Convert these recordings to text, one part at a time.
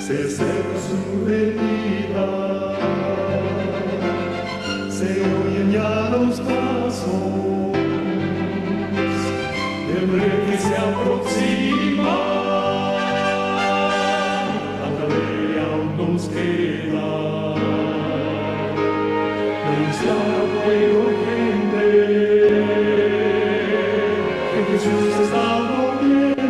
se acerca su venida, se oyen ya los pasos del rey que se aproxima. Hasta de aún nos queda anunciar pueblo y gente que Jesús está volviendo.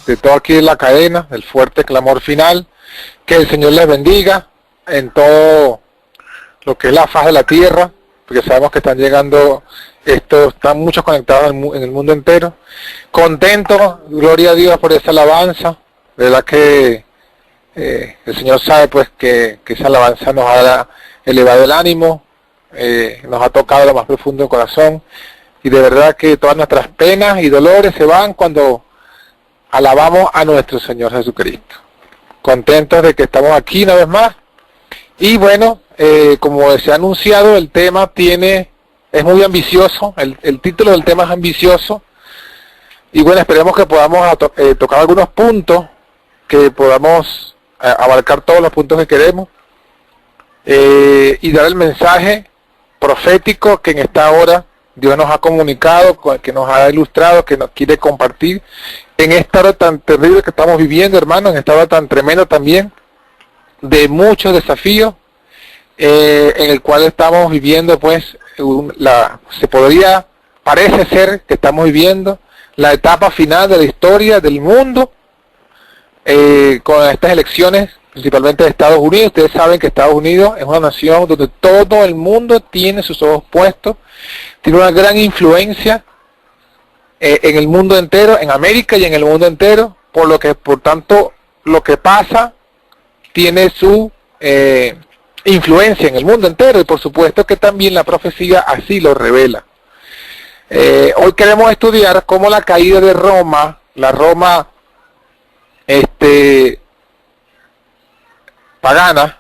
De todo aquí en la cadena, el fuerte clamor final. Que el Señor les bendiga en todo lo que es la faz de la tierra, porque sabemos que están llegando, están muchos conectados en el mundo entero. Contentos, gloria a Dios por esa alabanza, verdad que el Señor sabe pues que esa alabanza nos ha elevado el ánimo, nos ha tocado lo más profundo del corazón, y de verdad que todas nuestras penas y dolores se van cuando alabamos a nuestro Señor Jesucristo. Contentos de que estamos aquí una vez más. Y bueno, como se ha anunciado, el tema es muy ambicioso, el título del tema es ambicioso. Y bueno, esperemos que podamos tocar algunos puntos, que podamos abarcar todos los puntos que queremos, y dar el mensaje profético que en esta hora Dios nos ha comunicado, que nos ha ilustrado, que nos quiere compartir en esta hora tan terrible que estamos viviendo, hermanos, en esta hora tan tremenda también, de muchos desafíos, en el cual estamos viviendo, pues, parece ser que estamos viviendo la etapa final de la historia del mundo, con estas elecciones, principalmente de Estados Unidos. Ustedes saben que Estados Unidos es una nación donde todo el mundo tiene sus ojos puestos, tiene una gran influencia en el mundo entero, en América y en el mundo entero, por tanto lo que pasa tiene su influencia en el mundo entero, y por supuesto que también la profecía así lo revela. Hoy queremos estudiar cómo la caída de Roma, la Roma pagana,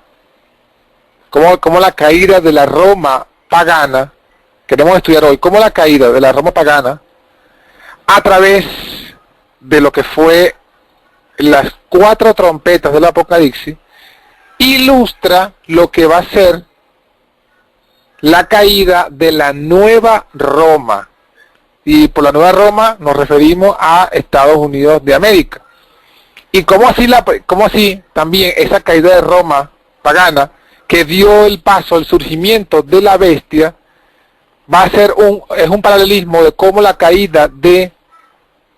cómo la caída de la Roma pagana, queremos estudiar hoy cómo la caída de la Roma pagana, a través de lo que fue las 4 trompetas del Apocalipsis, ilustra lo que va a ser la caída de la nueva Roma. Y por la nueva Roma nos referimos a Estados Unidos de América. Y cómo así también esa caída de Roma pagana, que dio el paso al surgimiento de la bestia, va a ser un paralelismo de cómo la caída de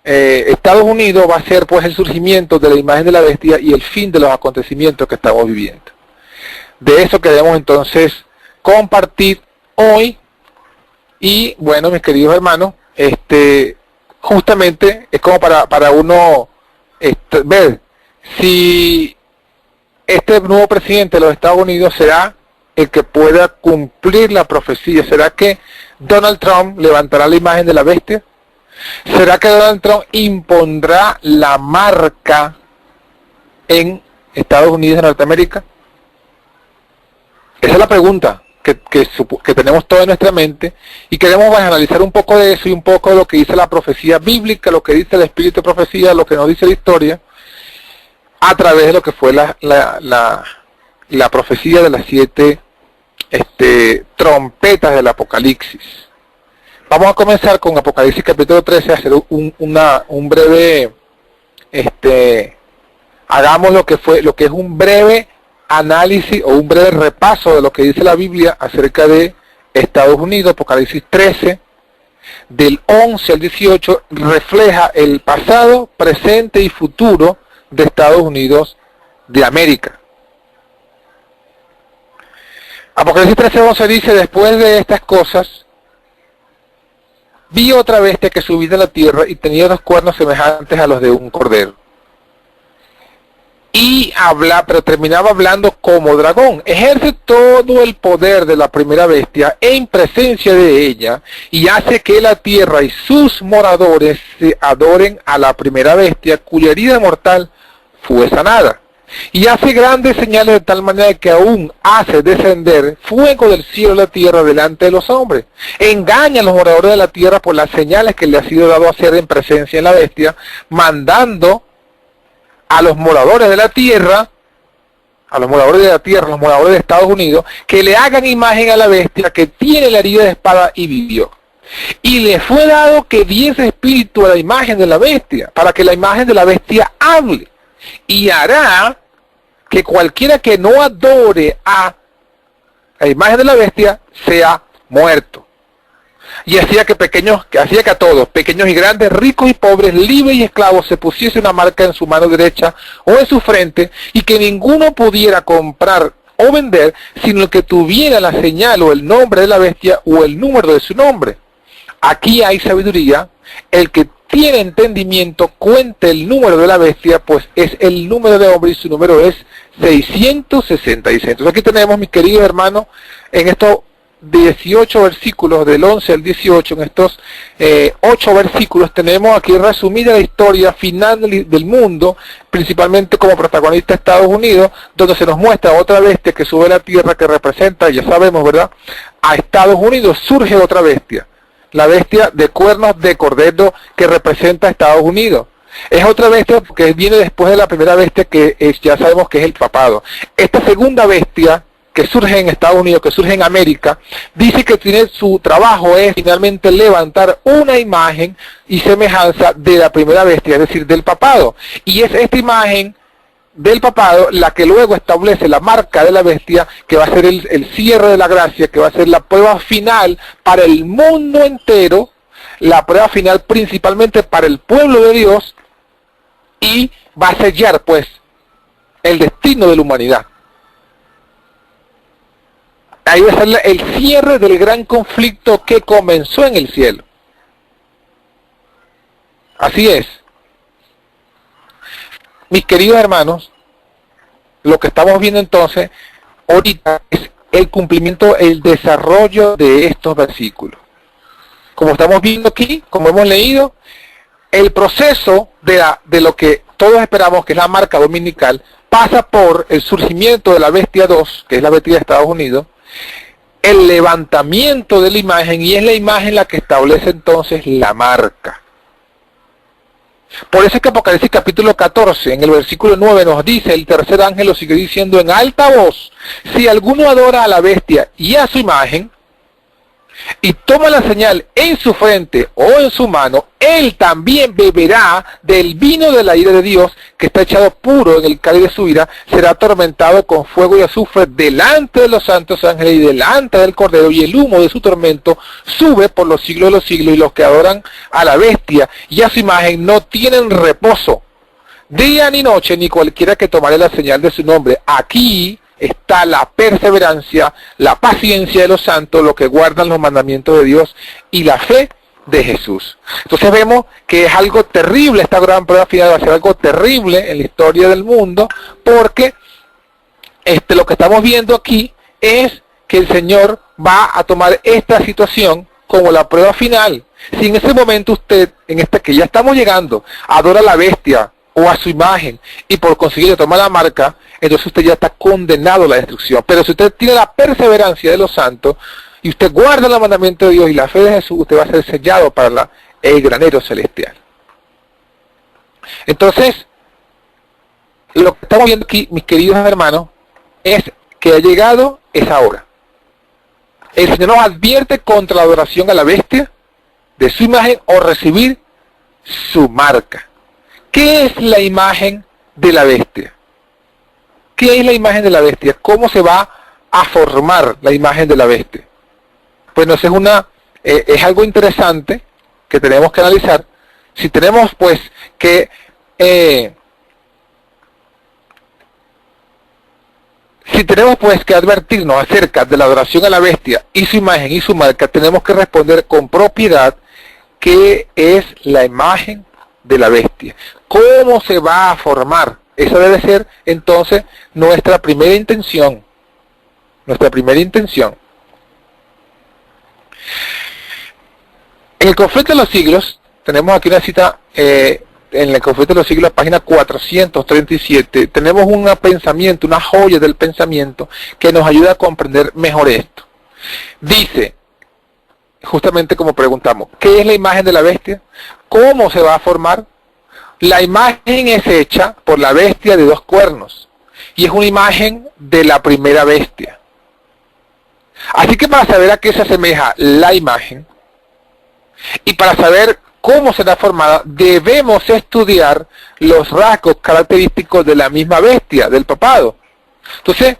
Estados Unidos va a ser pues el surgimiento de la imagen de la bestia y el fin de los acontecimientos que estamos viviendo. De eso queremos entonces compartir hoy. Y bueno, mis queridos hermanos, justamente es como para uno ver si este nuevo presidente de los Estados Unidos será el que pueda cumplir la profecía. ¿Será que Donald Trump levantará la imagen de la bestia? ¿Será que Donald Trump impondrá la marca en Estados Unidos de Norteamérica? Esa es la pregunta que tenemos toda en nuestra mente, y queremos analizar un poco de eso y un poco de lo que dice la profecía bíblica, lo que dice el espíritu de profecía, lo que nos dice la historia, a través de lo que fue la profecía de las 7 trompetas del Apocalipsis. Vamos a comenzar con Apocalipsis capítulo 13, a hacer un breve, hagamos lo que es un breve análisis o un breve repaso de lo que dice la Biblia acerca de Estados Unidos. Apocalipsis 13, del 11 al 18 refleja el pasado, presente y futuro de Estados Unidos de América. Apocalipsis 13:11 dice: después de estas cosas, vi otra bestia que subía de la tierra y tenía dos cuernos semejantes a los de un cordero. Pero terminaba hablando como dragón. Ejerce todo el poder de la primera bestia en presencia de ella y hace que la tierra y sus moradores se adoren a la primera bestia, cuya herida mortal fue sanada. Y hace grandes señales de tal manera que aún hace descender fuego del cielo a la tierra delante de los hombres. Engaña a los moradores de la tierra por las señales que le ha sido dado a hacer en presencia de la bestia, mandando a los moradores de la tierra, los moradores de Estados Unidos, que le hagan imagen a la bestia que tiene la herida de espada y vivió. Y le fue dado que diese espíritu a la imagen de la bestia, para que la imagen de la bestia hable. Y hará que cualquiera que no adore a la imagen de la bestia sea muerto. Y hacía que a todos, pequeños y grandes, ricos y pobres, libres y esclavos, se pusiese una marca en su mano derecha o en su frente, y que ninguno pudiera comprar o vender, sino el que tuviera la señal o el nombre de la bestia o el número de su nombre. Aquí hay sabiduría. El que tiene entendimiento cuente el número de la bestia, pues es el número de hombre y su número es 666. Entonces aquí tenemos, mis queridos hermanos, en estos 18 versículos, del 11 al 18, en estos 8 versículos, tenemos aquí resumida la historia final del mundo, principalmente como protagonista Estados Unidos, donde se nos muestra otra bestia que sube a la tierra, que representa, ya sabemos, ¿verdad?, a Estados Unidos. Surge otra bestia, la bestia de cuernos de cordero, que representa a Estados Unidos. Es otra bestia que viene después de la primera bestia, que ya sabemos que es el papado. Esta segunda bestia que surge en Estados Unidos, que surge en América, dice que tiene su trabajo es finalmente levantar una imagen y semejanza de la primera bestia, es decir, del papado. Y es esta imagen del papado la que luego establece la marca de la bestia, que va a ser el cierre de la gracia, que va a ser la prueba final para el mundo entero, la prueba final principalmente para el pueblo de Dios, y va a sellar pues el destino de la humanidad. Ahí va a ser el cierre del gran conflicto que comenzó en el cielo. Así es. Mis queridos hermanos, lo que estamos viendo entonces ahorita es el cumplimiento, el desarrollo de estos versículos. Como estamos viendo aquí, como hemos leído, el proceso de lo que todos esperamos, que es la marca dominical, pasa por el surgimiento de la bestia 2, que es la bestia de Estados Unidos, el levantamiento de la imagen, y es la imagen la que establece entonces la marca. Por eso es que Apocalipsis capítulo 14, en el versículo 9 nos dice, el tercer ángel lo sigue diciendo en alta voz: si alguno adora a la bestia y a su imagen, y toma la señal en su frente o en su mano, él también beberá del vino de la ira de Dios, que está echado puro en el cáliz de su ira, será atormentado con fuego y azufre delante de los santos ángeles y delante del Cordero, y el humo de su tormento sube por los siglos de los siglos, y los que adoran a la bestia y a su imagen no tienen reposo, día ni noche, ni cualquiera que tomare la señal de su nombre. Aquí está la perseverancia, la paciencia de los santos, los que guardan los mandamientos de Dios, y la fe de Jesús. Entonces vemos que es algo terrible, esta gran prueba final va a ser algo terrible en la historia del mundo, porque lo que estamos viendo aquí es que el Señor va a tomar esta situación como la prueba final. Si en ese momento usted, que ya estamos llegando, adora a la bestia o a su imagen, y por conseguir toma la marca, entonces usted ya está condenado a la destrucción. Pero si usted tiene la perseverancia de los santos, y usted guarda el mandamiento de Dios y la fe de Jesús, usted va a ser sellado para el granero celestial. Entonces, lo que estamos viendo aquí, mis queridos hermanos, es que ha llegado esa hora. El Señor nos advierte contra la adoración a la bestia, de su imagen, o recibir su marca. ¿Qué es la imagen de la bestia? ¿Qué es la imagen de la bestia? ¿Cómo se va a formar la imagen de la bestia? Bueno, esa es una es algo interesante que tenemos que analizar. Si tenemos pues que advertirnos acerca de la adoración a la bestia y su imagen y su marca, tenemos que responder con propiedad qué es la imagen de la bestia, cómo se va a formar. Esa debe ser entonces nuestra primera intención. En el Conflicto de los Siglos, tenemos aquí una cita en el Conflicto de los Siglos, página 437, tenemos un pensamiento, una joya del pensamiento que nos ayuda a comprender mejor esto. Dice, justamente como preguntamos, ¿qué es la imagen de la bestia? ¿Cómo se va a formar? La imagen es hecha por la bestia de 2 cuernos y es una imagen de la primera bestia. Así que para saber a qué se asemeja la imagen y para saber cómo será formada, debemos estudiar los rasgos característicos de la misma bestia, del papado. Entonces,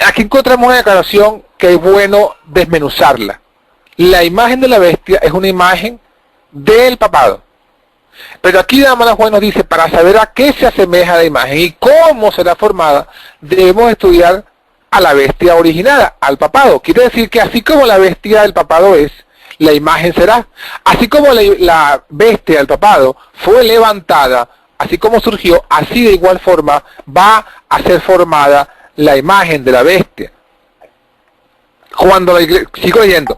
aquí encontramos una declaración que es bueno desmenuzarla. La imagen de la bestia es una imagen del papado. Pero aquí Damaris Juan nos dice, para saber a qué se asemeja la imagen y cómo será formada, debemos estudiar a la bestia originada, al papado. Quiere decir que así como la bestia del papado es, la imagen será. Así como la bestia del papado fue levantada, así como surgió, así de igual forma va a ser formada la imagen de la bestia. Sigo leyendo.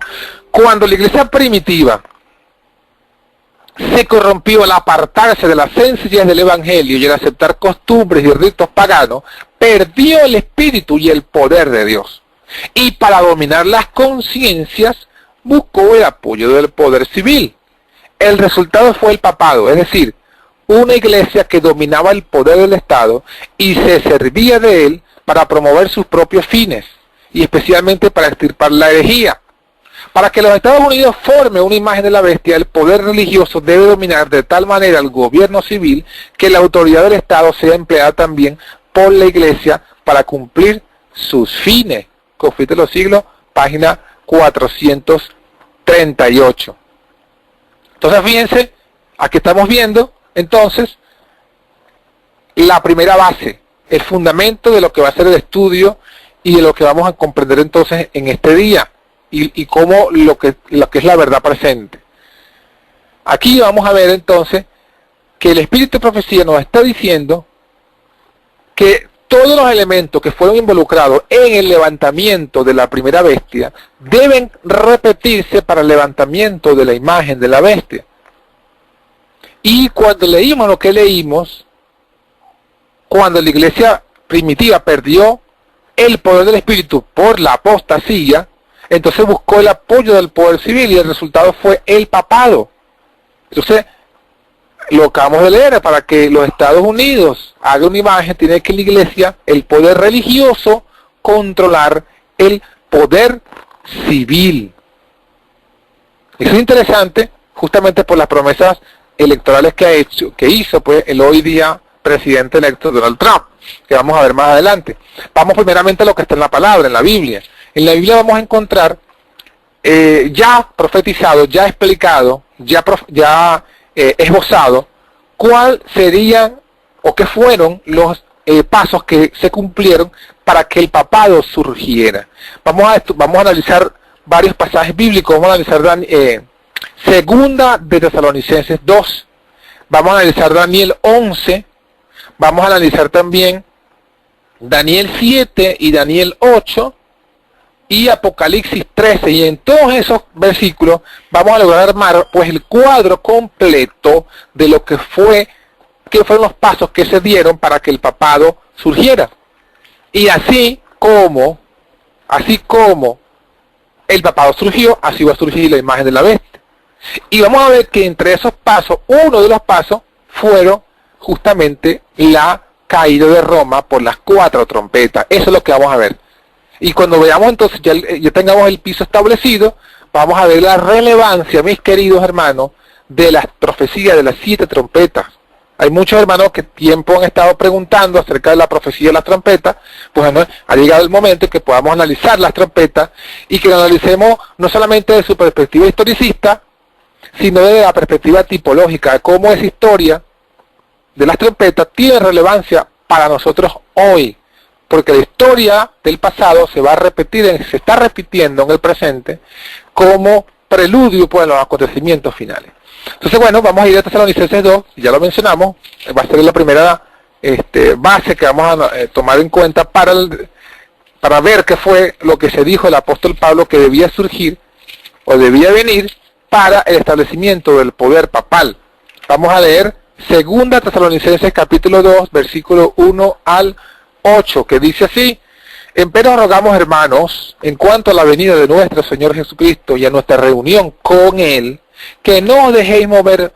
Cuando la iglesia primitiva se corrompió al apartarse de la sencillez del evangelio y al aceptar costumbres y ritos paganos, perdió el espíritu y el poder de Dios. Y para dominar las conciencias, buscó el apoyo del poder civil. El resultado fue el papado, es decir, una iglesia que dominaba el poder del Estado y se servía de él para promover sus propios fines, y especialmente para extirpar la herejía. Para que los Estados Unidos formen una imagen de la bestia, el poder religioso debe dominar de tal manera al gobierno civil que la autoridad del Estado sea empleada también por la iglesia para cumplir sus fines. Conflicto de los Siglos, página 438. Entonces fíjense, aquí estamos viendo entonces la primera base, el fundamento de lo que va a ser el estudio y de lo que vamos a comprender entonces en este día y cómo lo que es la verdad presente. Aquí vamos a ver entonces que el espíritu de profecía nos está diciendo que todos los elementos que fueron involucrados en el levantamiento de la primera bestia deben repetirse para el levantamiento de la imagen de la bestia. Y cuando leímos lo que leímos, cuando la iglesia primitiva perdió el poder del espíritu por la apostasía, entonces buscó el apoyo del poder civil y el resultado fue el papado. Entonces, lo acabamos de leer, para que los Estados Unidos hagan una imagen, tiene que la iglesia, el poder religioso, controlar el poder civil. Eso es interesante, justamente por las promesas electorales que hizo pues el hoy día presidente electo Donald Trump, que vamos a ver más adelante. Vamos primeramente a lo que está en la palabra, en la Biblia. En la Biblia vamos a encontrar ya profetizado, ya explicado, ya esbozado, cuál serían o qué fueron los pasos que se cumplieron para que el papado surgiera. Vamos a analizar varios pasajes bíblicos. Vamos a analizar segunda de Tesalonicenses 2, vamos a analizar Daniel 11, vamos a analizar también Daniel 7 y Daniel 8 y Apocalipsis 13, y en todos esos versículos vamos a lograr armar pues el cuadro completo de lo que fueron los pasos que se dieron para que el papado surgiera. Y así como el papado surgió, así va a surgir la imagen de la bestia. Y vamos a ver que entre esos pasos, uno de los pasos fueron justamente la caída de Roma por las 4 trompetas. Eso es lo que vamos a ver. Y cuando veamos entonces, ya tengamos el piso establecido, vamos a ver la relevancia, mis queridos hermanos, de las profecías de las 7 trompetas. Hay muchos hermanos que tiempo han estado preguntando acerca de la profecía de las trompetas. Pues bueno, ha llegado el momento en que podamos analizar las trompetas y que lo analicemos no solamente desde su perspectiva historicista, sino desde la perspectiva tipológica, de cómo esa historia de las trompetas tiene relevancia para nosotros hoy. Porque la historia del pasado se va a repetir, se está repitiendo en el presente como preludio pues, a los acontecimientos finales. Entonces, bueno, vamos a ir a Tesalonicenses 2, ya lo mencionamos, va a ser la primera base que vamos a tomar en cuenta para ver qué fue lo que se dijo el apóstol Pablo que debía surgir o debía venir para el establecimiento del poder papal. Vamos a leer 2 Tesalonicenses capítulo 2, versículo 1 al 8, que dice así: empero rogamos, hermanos, en cuanto a la venida de nuestro Señor Jesucristo y a nuestra reunión con Él, que no os dejéis mover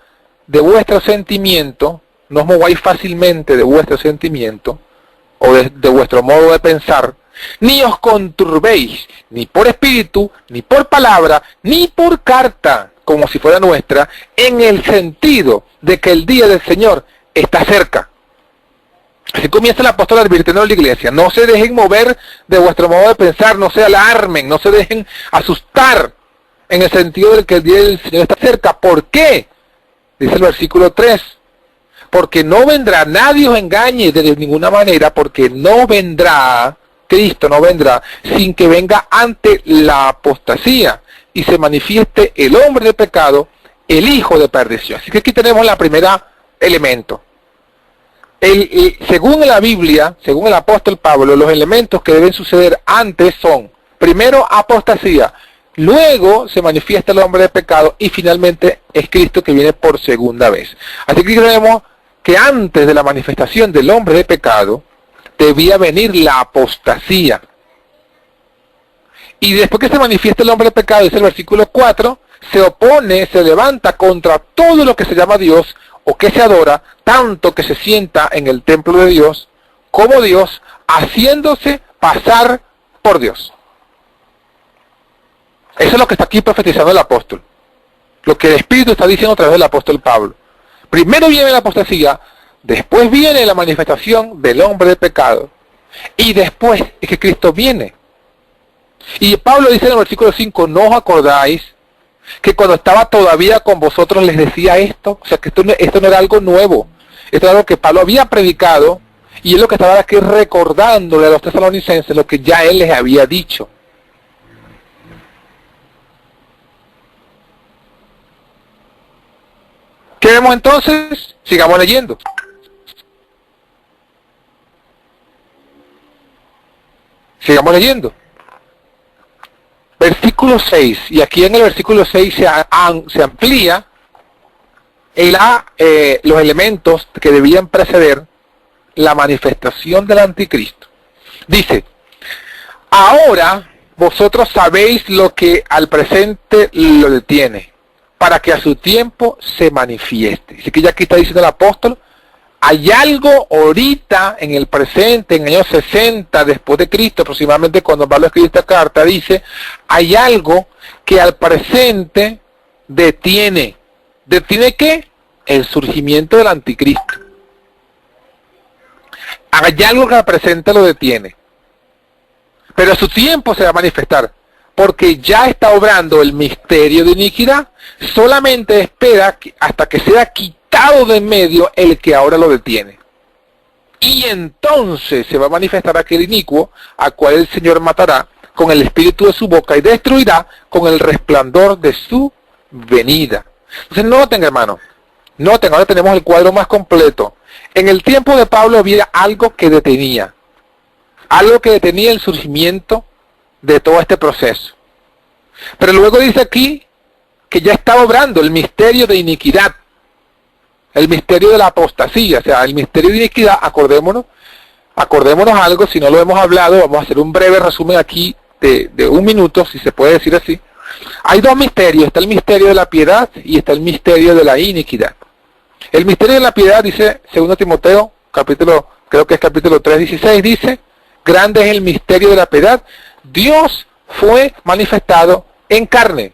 de vuestro sentimiento, no os mováis fácilmente de vuestro sentimiento, o de vuestro modo de pensar, ni os conturbéis, ni por espíritu, ni por palabra, ni por carta, como si fuera nuestra, en el sentido de que el día del Señor está cerca. Así comienza el apóstol advirtiendo a la iglesia: no se dejen mover de vuestro modo de pensar, no se alarmen, no se dejen asustar, en el sentido de que el día del Señor está cerca. ¿Por qué? Dice el versículo 3, porque no vendrá, nadie os engañe de ninguna manera, porque no vendrá, Cristo no vendrá, sin que venga ante la apostasía y se manifieste el hombre de pecado, el hijo de perdición. Así que aquí tenemos la primera elemento. Según la Biblia, según el apóstol Pablo, los elementos que deben suceder antes son, primero, apostasía, luego se manifiesta el hombre de pecado y finalmente es Cristo que viene por segunda vez. Así que tenemos que antes de la manifestación del hombre de pecado debía venir la apostasía. Y después que se manifiesta el hombre de pecado, dice el versículo 4, se opone, se levanta contra todo lo que se llama Dios o que se adora, tanto que se sienta en el templo de Dios como Dios, haciéndose pasar por Dios. Eso es lo que está aquí profetizando el apóstol. Lo que el Espíritu está diciendo a través del apóstol Pablo. Primero viene la apostasía, después viene la manifestación del hombre de pecado, y después es que Cristo viene. Y Pablo dice en el versículo 5, ¿no os acordáis que cuando estaba todavía con vosotros les decía esto? O sea, que esto no era algo nuevo, esto era algo que Pablo había predicado, y es lo que estaba aquí recordándole a los tesalonicenses lo que ya él les había dicho. ¿Qué vemos entonces? Sigamos leyendo. Sigamos leyendo. Versículo 6, y aquí en el versículo 6 se amplía los elementos que debían preceder la manifestación del anticristo. Dice: ahora vosotros sabéis lo que al presente lo detiene, para que a su tiempo se manifieste. Así que ya aquí está diciendo el apóstol, hay algo ahorita en el presente, en el año 60 después de Cristo, aproximadamente cuando Pablo escribe esta carta, dice, hay algo que al presente detiene. ¿Detiene qué? El surgimiento del anticristo. Hay algo que al presente lo detiene. Pero a su tiempo se va a manifestar, porque ya está obrando el misterio de iniquidad. Solamente espera hasta que sea quitado de en medio el que ahora lo detiene. Y entonces se va a manifestar aquel inicuo, a cual el Señor matará con el espíritu de su boca y destruirá con el resplandor de su venida. Entonces noten, hermano, noten, ahora tenemos el cuadro más completo. En el tiempo de Pablo había algo que detenía el surgimiento de todo este proceso. Pero luego dice aquí que ya está obrando el misterio de iniquidad, el misterio de la apostasía, o sea, el misterio de iniquidad. Acordémonos algo, si no lo hemos hablado, vamos a hacer un breve resumen aquí de un minuto, si se puede decir así. Hay dos misterios, está el misterio de la piedad y está el misterio de la iniquidad. El misterio de la piedad, dice 2 Timoteo, creo que es capítulo 3, 16, dice, grande es el misterio de la piedad, Dios fue manifestado en carne.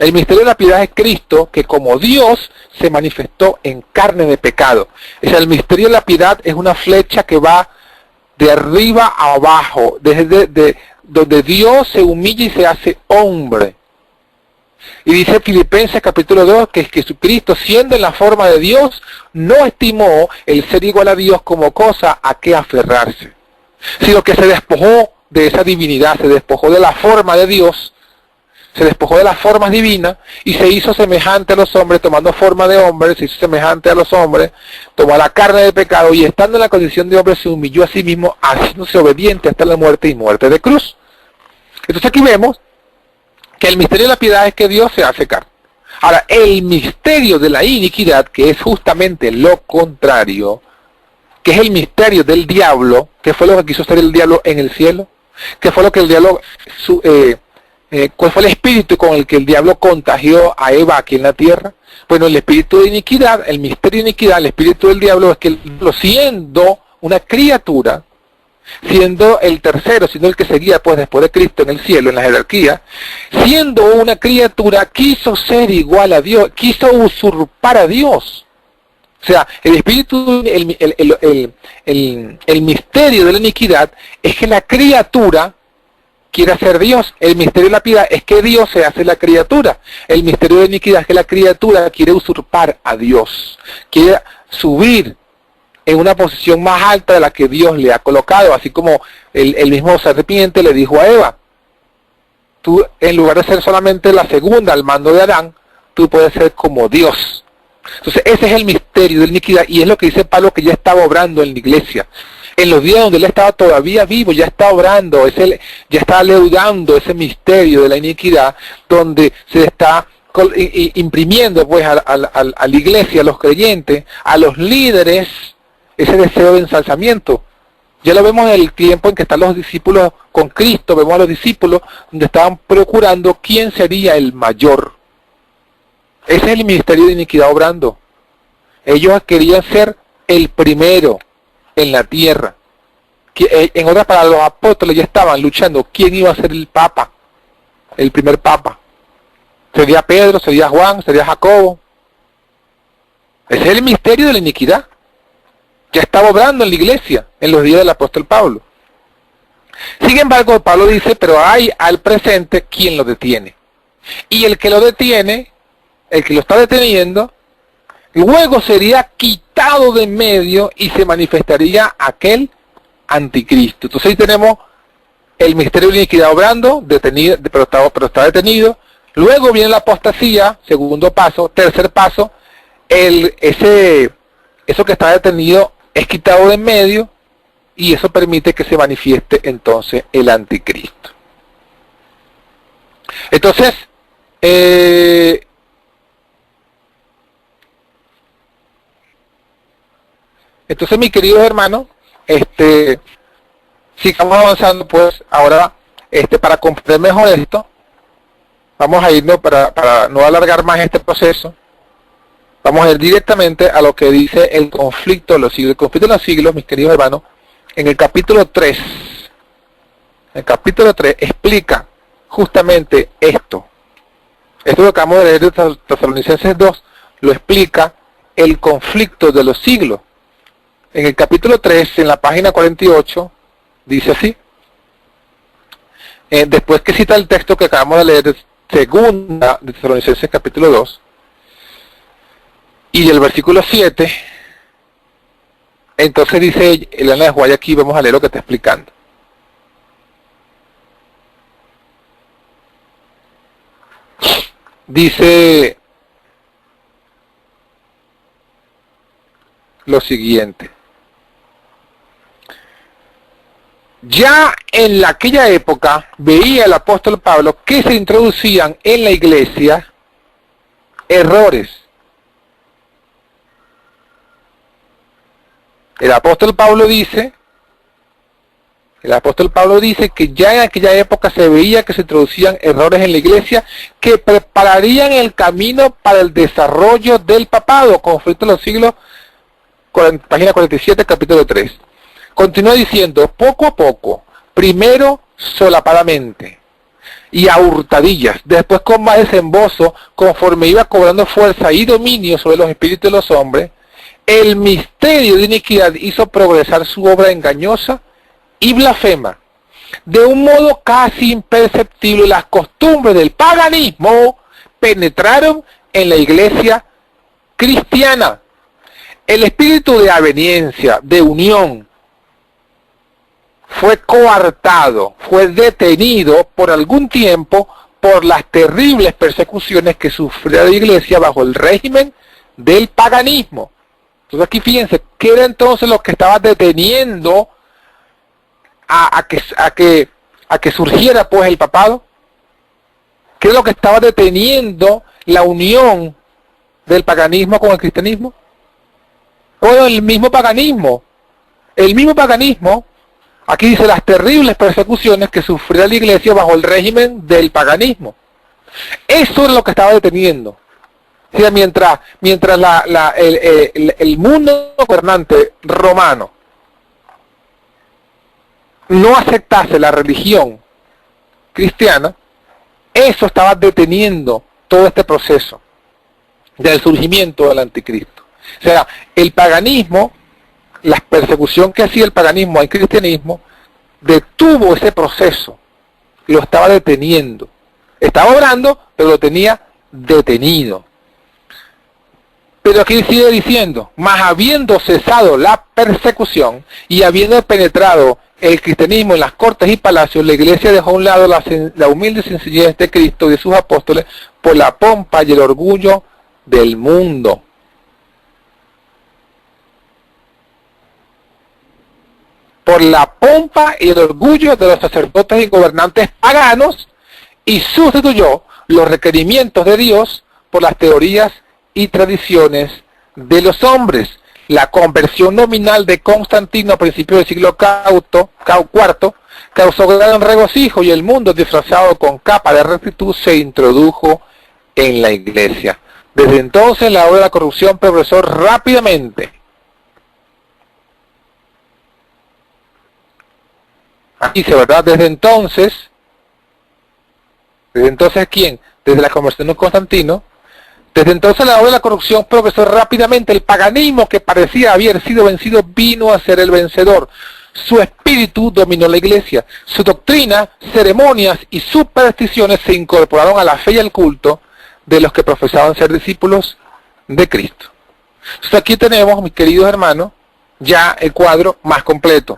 El misterio de la piedad es Cristo, que como Dios se manifestó en carne de pecado. O sea, el misterio de la piedad es una flecha que va de arriba a abajo, desde donde Dios se humilla y se hace hombre. Y dice Filipenses capítulo 2 que Jesucristo, siendo en la forma de Dios, no estimó el ser igual a Dios como cosa a que aferrarse, sino que se despojó de esa divinidad, se despojó de la forma de Dios, se despojó de las formas divinas y se hizo semejante a los hombres, tomando forma de hombre, se hizo semejante a los hombres, tomó la carne de pecado y estando en la condición de hombre se humilló a sí mismo, haciéndose obediente hasta la muerte y muerte de cruz. Entonces aquí vemos que el misterio de la piedad es que Dios se hace carne. Ahora, el misterio de la iniquidad, que es justamente lo contrario, que es el misterio del diablo, que fue lo que quiso hacer el diablo en el cielo, que fue lo que el diablo, cuál fue el espíritu con el que el diablo contagió a Eva aquí en la tierra. Bueno, el espíritu de iniquidad, el misterio de iniquidad, el espíritu del diablo es que siendo una criatura, siendo el tercero, siendo el que seguía pues después de Cristo en el cielo, en la jerarquía, siendo una criatura, quiso ser igual a Dios, quiso usurpar a Dios. O sea, el espíritu, el misterio de la iniquidad es que la criatura quiere ser Dios. El misterio de la piedad es que Dios se hace la criatura. El misterio de la iniquidad es que la criatura quiere usurpar a Dios, quiere subir en una posición más alta de la que Dios le ha colocado, así como el mismo serpiente le dijo a Eva, tú en lugar de ser solamente la segunda al mando de Adán, tú puedes ser como Dios. Entonces ese es el misterio de la iniquidad y es lo que dice Pablo, que ya estaba obrando en la iglesia. En los días donde él estaba todavía vivo, ya está obrando, ya está leudando ese misterio de la iniquidad, donde se está imprimiendo pues a la iglesia, a los creyentes, a los líderes, ese deseo de ensalzamiento. Ya lo vemos en el tiempo en que están los discípulos con Cristo, vemos a los discípulos donde estaban procurando quién sería el mayor. Ese es el ministerio de iniquidad obrando. Ellos querían ser el primero en la tierra. En otras palabras, los apóstoles ya estaban luchando quién iba a ser el papa, el primer papa. ¿Sería Pedro? ¿Sería Juan? ¿Sería Jacobo? Ese es el misterio de la iniquidad. Ya estaba obrando en la iglesia en los días del apóstol Pablo. Sin embargo, Pablo dice, pero hay al presente quien lo detiene. Y el que lo detiene, el que lo está deteniendo, luego sería quitado de en medio y se manifestaría aquel anticristo. Entonces ahí tenemos el misterio de la iniquidad obrando, detenido, pero está detenido. Luego viene la apostasía, segundo paso. Tercer paso, eso que está detenido es quitado de en medio y eso permite que se manifieste entonces el anticristo. Entonces, mis queridos hermanos, sigamos avanzando pues ahora, para comprender mejor esto, vamos a irnos para no alargar más este proceso. Vamos a ir directamente a lo que dice el conflicto de los siglos. El conflicto de los siglos, mis queridos hermanos, en el capítulo 3. El capítulo 3 explica justamente esto. Esto lo que acabamos de leer de Tesalonicenses 2, lo explica el conflicto de los siglos. En el capítulo 3, en la página 48, dice así. Después que cita el texto que acabamos de leer de segunda de Tesalonicenses capítulo 2, y el versículo 7, entonces dice Elena de Guayaquil, vamos a leer lo que está explicando. Dice lo siguiente. Ya en aquella época veía el apóstol Pablo que se introducían en la iglesia errores. El apóstol Pablo dice que ya en aquella época se veía que se introducían errores en la iglesia que prepararían el camino para el desarrollo del papado. Conflicto de los siglos, página 47, capítulo 3. Continúa diciendo, poco a poco, primero solapadamente, y a hurtadillas, después con más desembozo, conforme iba cobrando fuerza y dominio sobre los espíritus de los hombres, el misterio de iniquidad hizo progresar su obra engañosa y blasfema. De un modo casi imperceptible, las costumbres del paganismo penetraron en la iglesia cristiana. El espíritu de aveniencia, de unión, fue coartado, fue detenido por algún tiempo por las terribles persecuciones que sufría la iglesia bajo el régimen del paganismo. Entonces aquí fíjense, ¿qué era entonces lo que estaba deteniendo a que surgiera pues el papado? ¿Qué es lo que estaba deteniendo la unión del paganismo con el cristianismo? Bueno, el mismo paganismo. El mismo paganismo, aquí dice las terribles persecuciones que sufría la iglesia bajo el régimen del paganismo. Eso es lo que estaba deteniendo. O sea, mientras el mundo gobernante romano no aceptase la religión cristiana, eso estaba deteniendo todo este proceso del surgimiento del anticristo. O sea, el paganismo, la persecución que hacía el paganismo al cristianismo, detuvo ese proceso, lo estaba deteniendo. Estaba obrando, pero lo tenía detenido. Pero aquí sigue diciendo, mas habiendo cesado la persecución y habiendo penetrado el cristianismo en las cortes y palacios, la iglesia dejó a un lado la humilde sencillez de Cristo y de sus apóstoles por la pompa y el orgullo del mundo. Por la pompa y el orgullo de los sacerdotes y gobernantes paganos, y sustituyó los requerimientos de Dios por las teorías y tradiciones de los hombres. La conversión nominal de Constantino a principios del siglo IV causó gran regocijo y el mundo, disfrazado con capa de rectitud, se introdujo en la iglesia. Desde entonces la obra de la corrupción progresó rápidamente. Aquí dice, ¿verdad? Desde entonces ¿quién? Desde la conversión de Constantino. Desde entonces la obra de la corrupción progresó rápidamente. El paganismo, que parecía haber sido vencido, vino a ser el vencedor. Su espíritu dominó la iglesia. Su doctrina, ceremonias y supersticiones se incorporaron a la fe y al culto de los que profesaban ser discípulos de Cristo. Entonces aquí tenemos, mis queridos hermanos, ya el cuadro más completo.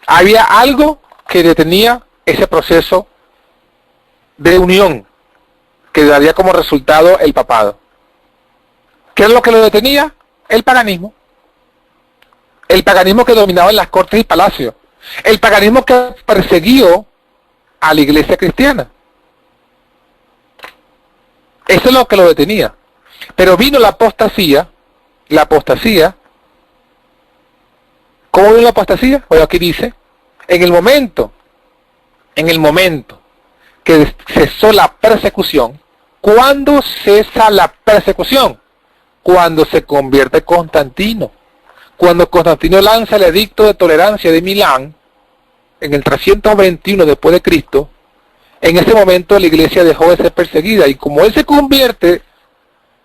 Había algo que detenía ese proceso de unión que daría como resultado el papado. ¿Qué es lo que lo detenía? El paganismo. El paganismo que dominaba en las cortes y palacios. El paganismo que persiguió a la iglesia cristiana. Eso es lo que lo detenía. Pero vino la apostasía. La apostasía. ¿Cómo vino la apostasía? Bueno, aquí dice, en el momento que cesó la persecución. ¿Cuándo cesa la persecución? Cuando se convierte Constantino. Cuando Constantino lanza el edicto de tolerancia de Milán, en el 321 después de Cristo, en ese momento la iglesia dejó de ser perseguida, y como él se convierte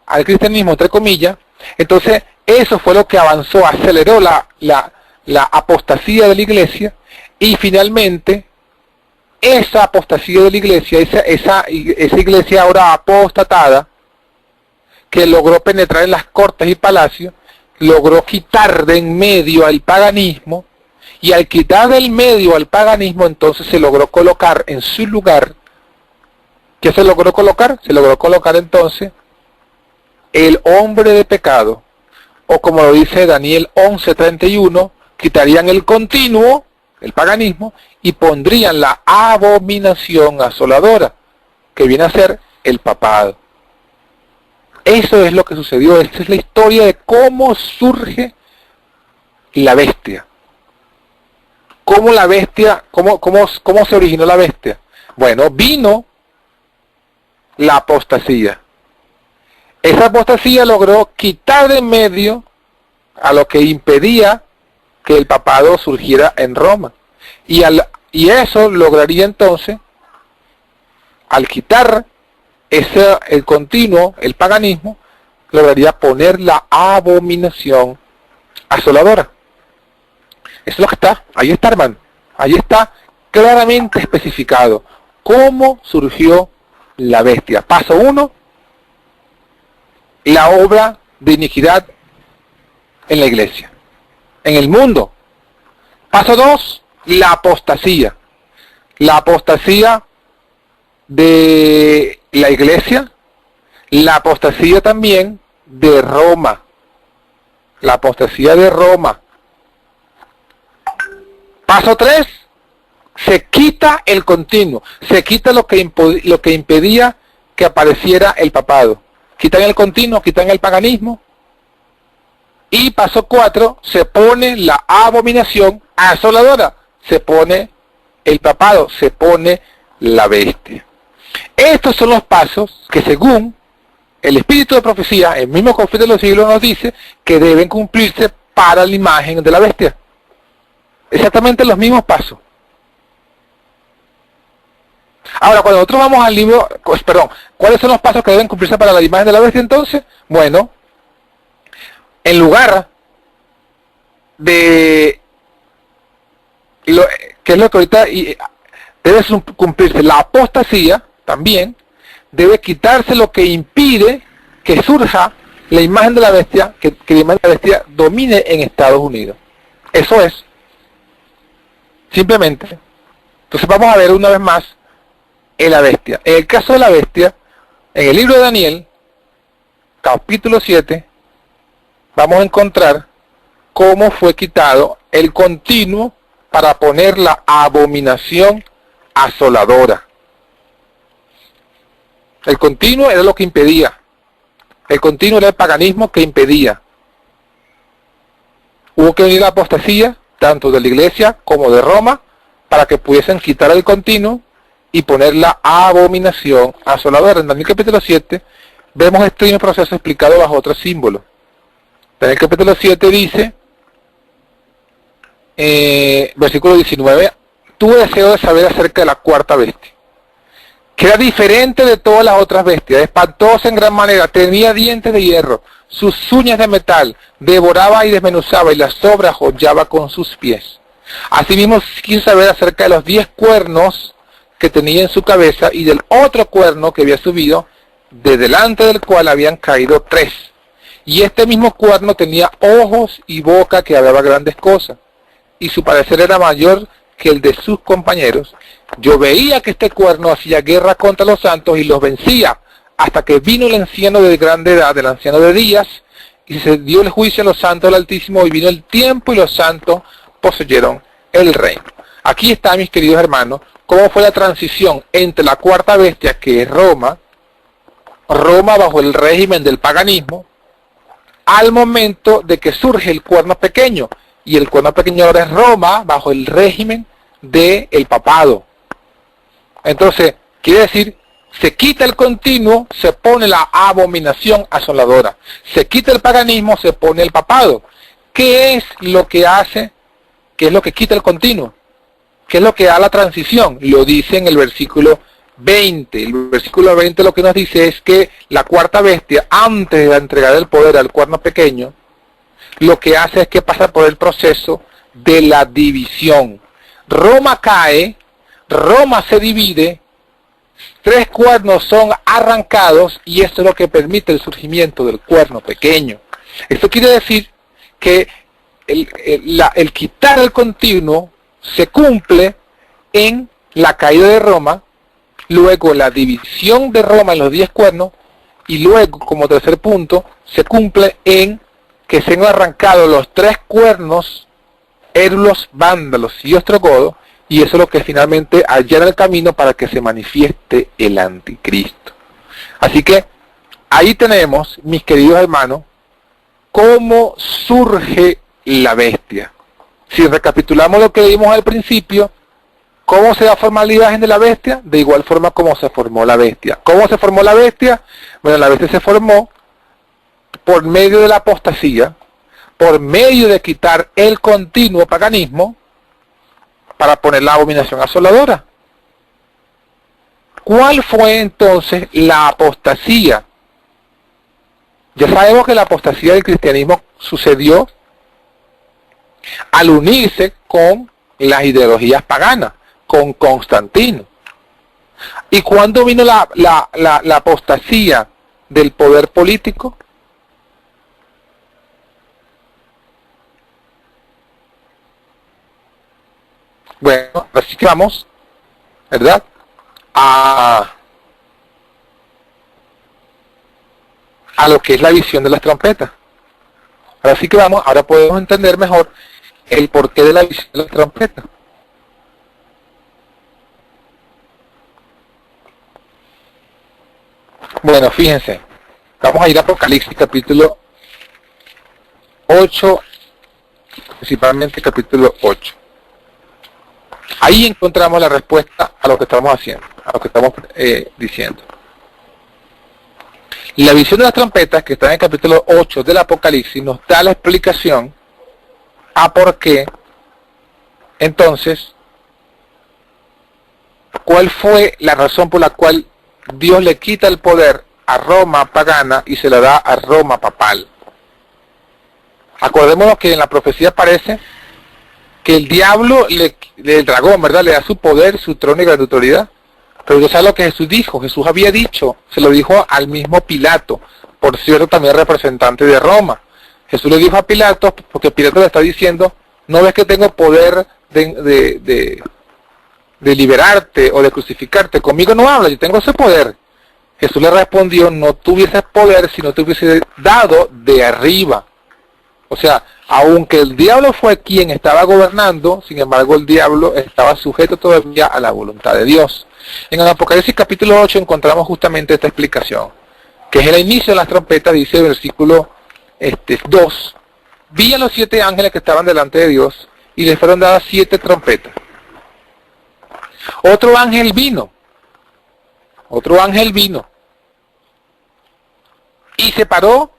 al cristianismo, entre comillas, entonces eso fue lo que avanzó, aceleró la apostasía de la iglesia, y finalmente esa apostasía de la iglesia, esa iglesia ahora apostatada, que logró penetrar en las cortes y palacios, logró quitar de en medio al paganismo, y al quitar del medio al paganismo, entonces se logró colocar en su lugar. ¿Qué se logró colocar? Se logró colocar entonces el hombre de pecado, o como lo dice Daniel 11:31, quitarían el continuo, el paganismo, y pondrían la abominación asoladora, que viene a ser el papado. Eso es lo que sucedió. Esta es la historia de cómo surge la bestia. ¿Cómo la bestia, cómo se originó la bestia? Bueno, vino la apostasía. Esa apostasía logró quitar de en medio a lo que impedía que el papado surgiera en Roma. Y eso lograría entonces al quitar el continuo, el paganismo, lograría poner la abominación asoladora. Eso es lo que está, ahí está, hermano. Ahí está claramente especificado cómo surgió la bestia. Paso 1, la obra de iniquidad en la iglesia, en el mundo. Paso 2, la apostasía. La apostasía de la iglesia, la apostasía también de Roma. La apostasía de Roma. Paso 3, se quita el continuo, se quita lo que impedía que apareciera el papado. Quitan el continuo, quitan el paganismo. Y paso 4, se pone la abominación asoladora, se pone el papado, se pone la bestia. Estos son los pasos que, según el espíritu de profecía, el mismo Conflicto de los Siglos nos dice que deben cumplirse para la imagen de la bestia. Exactamente los mismos pasos. Ahora, cuando nosotros vamos al libro, ¿cuáles son los pasos que deben cumplirse para la imagen de la bestia entonces? Bueno, en lugar de que es lo que ahorita debe cumplirse la apostasía, también debe quitarse lo que impide que surja la imagen de la bestia, que la imagen de la bestia domine en Estados Unidos. Eso es. Simplemente. Entonces vamos a ver una vez más en la bestia. En el caso de la bestia, en el libro de Daniel, capítulo 7, vamos a encontrar cómo fue quitado el continuo para poner la abominación asoladora. El continuo era lo que impedía. El continuo era el paganismo que impedía. Hubo que venir la apostasía, tanto de la iglesia como de Roma, para que pudiesen quitar el continuo y poner la abominación asoladora. En Daniel capítulo 7 vemos este mismo proceso explicado bajo otro símbolo. Daniel capítulo 7 dice, versículo 19, tuve deseo de saber acerca de la cuarta bestia, que era diferente de todas las otras bestias, espantosa en gran manera, tenía dientes de hierro, sus uñas de metal, devoraba y desmenuzaba, y las sobras hollaba con sus pies. Asimismo quiso saber acerca de los 10 cuernos que tenía en su cabeza, y del otro cuerno que había subido, de delante del cual habían caído 3. Y este mismo cuerno tenía ojos y boca que hablaba grandes cosas, y su parecer era mayor que el de sus compañeros. Yo veía que este cuerno hacía guerra contra los santos y los vencía, hasta que vino el anciano de grande edad, el anciano de días, y se dio el juicio a los santos del Altísimo, y vino el tiempo y los santos poseyeron el reino. Aquí está, mis queridos hermanos, cómo fue la transición entre la cuarta bestia, que es Roma bajo el régimen del paganismo, al momento de que surge el cuerno pequeño, y el cuerno pequeño ahora es Roma bajo el régimen del papado. Entonces, quiere decir, se quita el continuo, se pone la abominación asoladora. Se quita el paganismo, se pone el papado. ¿Qué es lo que hace? ¿Qué es lo que quita el continuo? ¿Qué es lo que da la transición? Lo dice en el versículo 20. El versículo 20 lo que nos dice es que la cuarta bestia, antes de entregar el poder al cuerno pequeño, lo que hace es que pasa por el proceso de la división. Roma cae, Roma se divide, 3 cuernos son arrancados, y esto es lo que permite el surgimiento del cuerno pequeño. Esto quiere decir que el quitar el continuo se cumple en la caída de Roma, luego la división de Roma en los 10 cuernos, y luego, como tercer punto, se cumple en que se han arrancado los 3 cuernos, Érulos, Vándalos y Ostrogodo, y eso es lo que finalmente allana el camino para que se manifieste el anticristo. Así que ahí tenemos, mis queridos hermanos, cómo surge la bestia. Si recapitulamos lo que vimos al principio, ¿cómo se va a formar la imagen de la bestia? De igual forma como se formó la bestia. ¿Cómo se formó la bestia? Bueno, la bestia se formó por medio de la apostasía, por medio de quitar el continuo paganismo, para poner la abominación asoladora. ¿Cuál fue entonces la apostasía? Ya sabemos que la apostasía del cristianismo sucedió al unirse con las ideologías paganas, con Constantino. ¿Y cuándo vino la apostasía del poder político? Bueno, así que vamos, ¿verdad? A lo que es la visión de las trompetas. Ahora sí que vamos, ahora podemos entender mejor el porqué de la visión de las trompetas. Bueno, fíjense, vamos a ir a Apocalipsis capítulo 8, principalmente capítulo 8. Ahí encontramos la respuesta a lo que estamos haciendo, a lo que estamos diciendo. La visión de las trompetas, que está en el capítulo 8 del Apocalipsis, nos da la explicación a por qué, entonces, cuál fue la razón por la cual Dios le quita el poder a Roma pagana y se lo da a Roma papal. Acordémonos que en la profecía aparece que el diablo, el dragón, ¿verdad?, le da su poder, su trono y gran autoridad. Pero ¿sabes lo que Jesús dijo? Jesús había dicho, se lo dijo al mismo Pilato, por cierto también representante de Roma. Jesús le dijo a Pilato, porque Pilato le está diciendo, ¿no ves que tengo poder de liberarte o de crucificarte? Conmigo no habla, yo tengo ese poder. Jesús le respondió, no tuvieses poder si no te hubiese dado de arriba. O sea, aunque el diablo fue quien estaba gobernando, sin embargo el diablo estaba sujeto todavía a la voluntad de Dios. En el Apocalipsis capítulo 8 encontramos justamente esta explicación, que es el inicio de las trompetas. Dice el versículo 2, vi a los 7 ángeles que estaban delante de Dios, y les fueron dadas 7 trompetas. Otro ángel vino, y se paró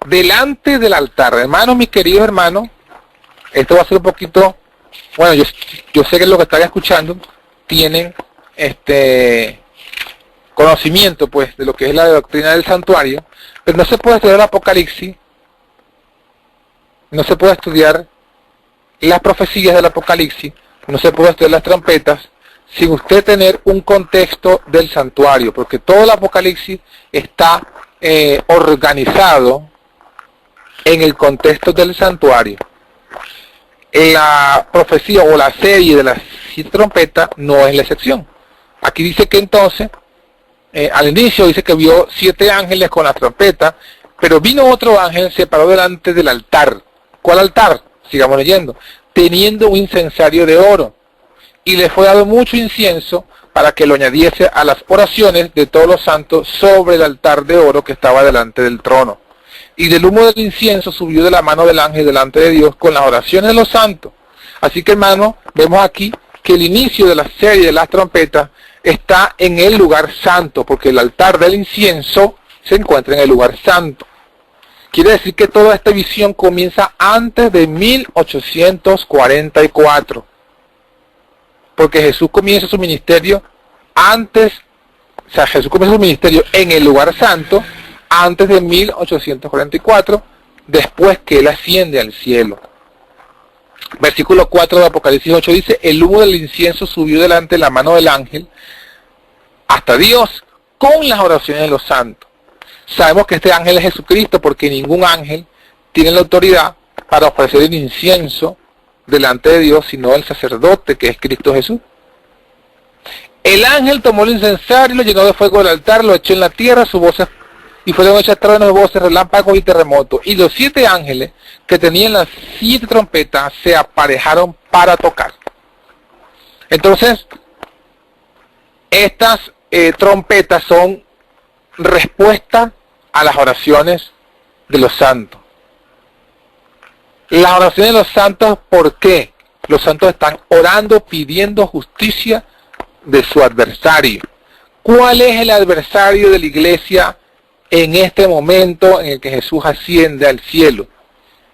delante del altar. Hermanos, mis queridos hermanos, esto va a ser un poquito, bueno, yo sé que lo que están escuchando tienen conocimiento pues de lo que es la doctrina del santuario, pero no se puede estudiar el Apocalipsis, no se puede estudiar las profecías del Apocalipsis, no se puede estudiar las trompetas sin usted tener un contexto del santuario, porque todo el Apocalipsis está organizado en el contexto del santuario. La profecía o la serie de las 7 trompetas no es la excepción. Aquí dice que entonces, al inicio dice que vio 7 ángeles con las trompetas, pero vino otro ángel, se paró delante del altar. ¿Cuál altar? Sigamos leyendo. Teniendo un incensario de oro, y le fue dado mucho incienso para que lo añadiese a las oraciones de todos los santos sobre el altar de oro que estaba delante del trono. Y del humo del incienso subió de la mano del ángel delante de Dios con las oraciones de los santos. Así que, hermanos, vemos aquí que el inicio de la serie de las trompetas está en el lugar santo, porque el altar del incienso se encuentra en el lugar santo. Quiere decir que toda esta visión comienza antes de 1844. Porque Jesús comienza su ministerio antes, o sea, Jesús comienza su ministerio en el lugar santo antes de 1844, después que Él asciende al cielo. Versículo 4 de Apocalipsis 8 dice, el humo del incienso subió delante de la mano del ángel hasta Dios con las oraciones de los santos. Sabemos que este ángel es Jesucristo, porque ningún ángel tiene la autoridad para ofrecer el incienso delante de Dios, sino el sacerdote, que es Cristo Jesús. El ángel tomó el incensario, lo llenó de fuego del altar, lo echó en la tierra, su voz y fueron hechas truenos de voces, relámpagos y terremotos. Y los 7 ángeles que tenían las 7 trompetas se aparejaron para tocar. Entonces, estas trompetas son respuesta a las oraciones de los santos. Las oraciones de los santos, ¿por qué? Los santos están orando, pidiendo justicia de su adversario. ¿Cuál es el adversario de la iglesia en este momento en el que Jesús asciende al cielo?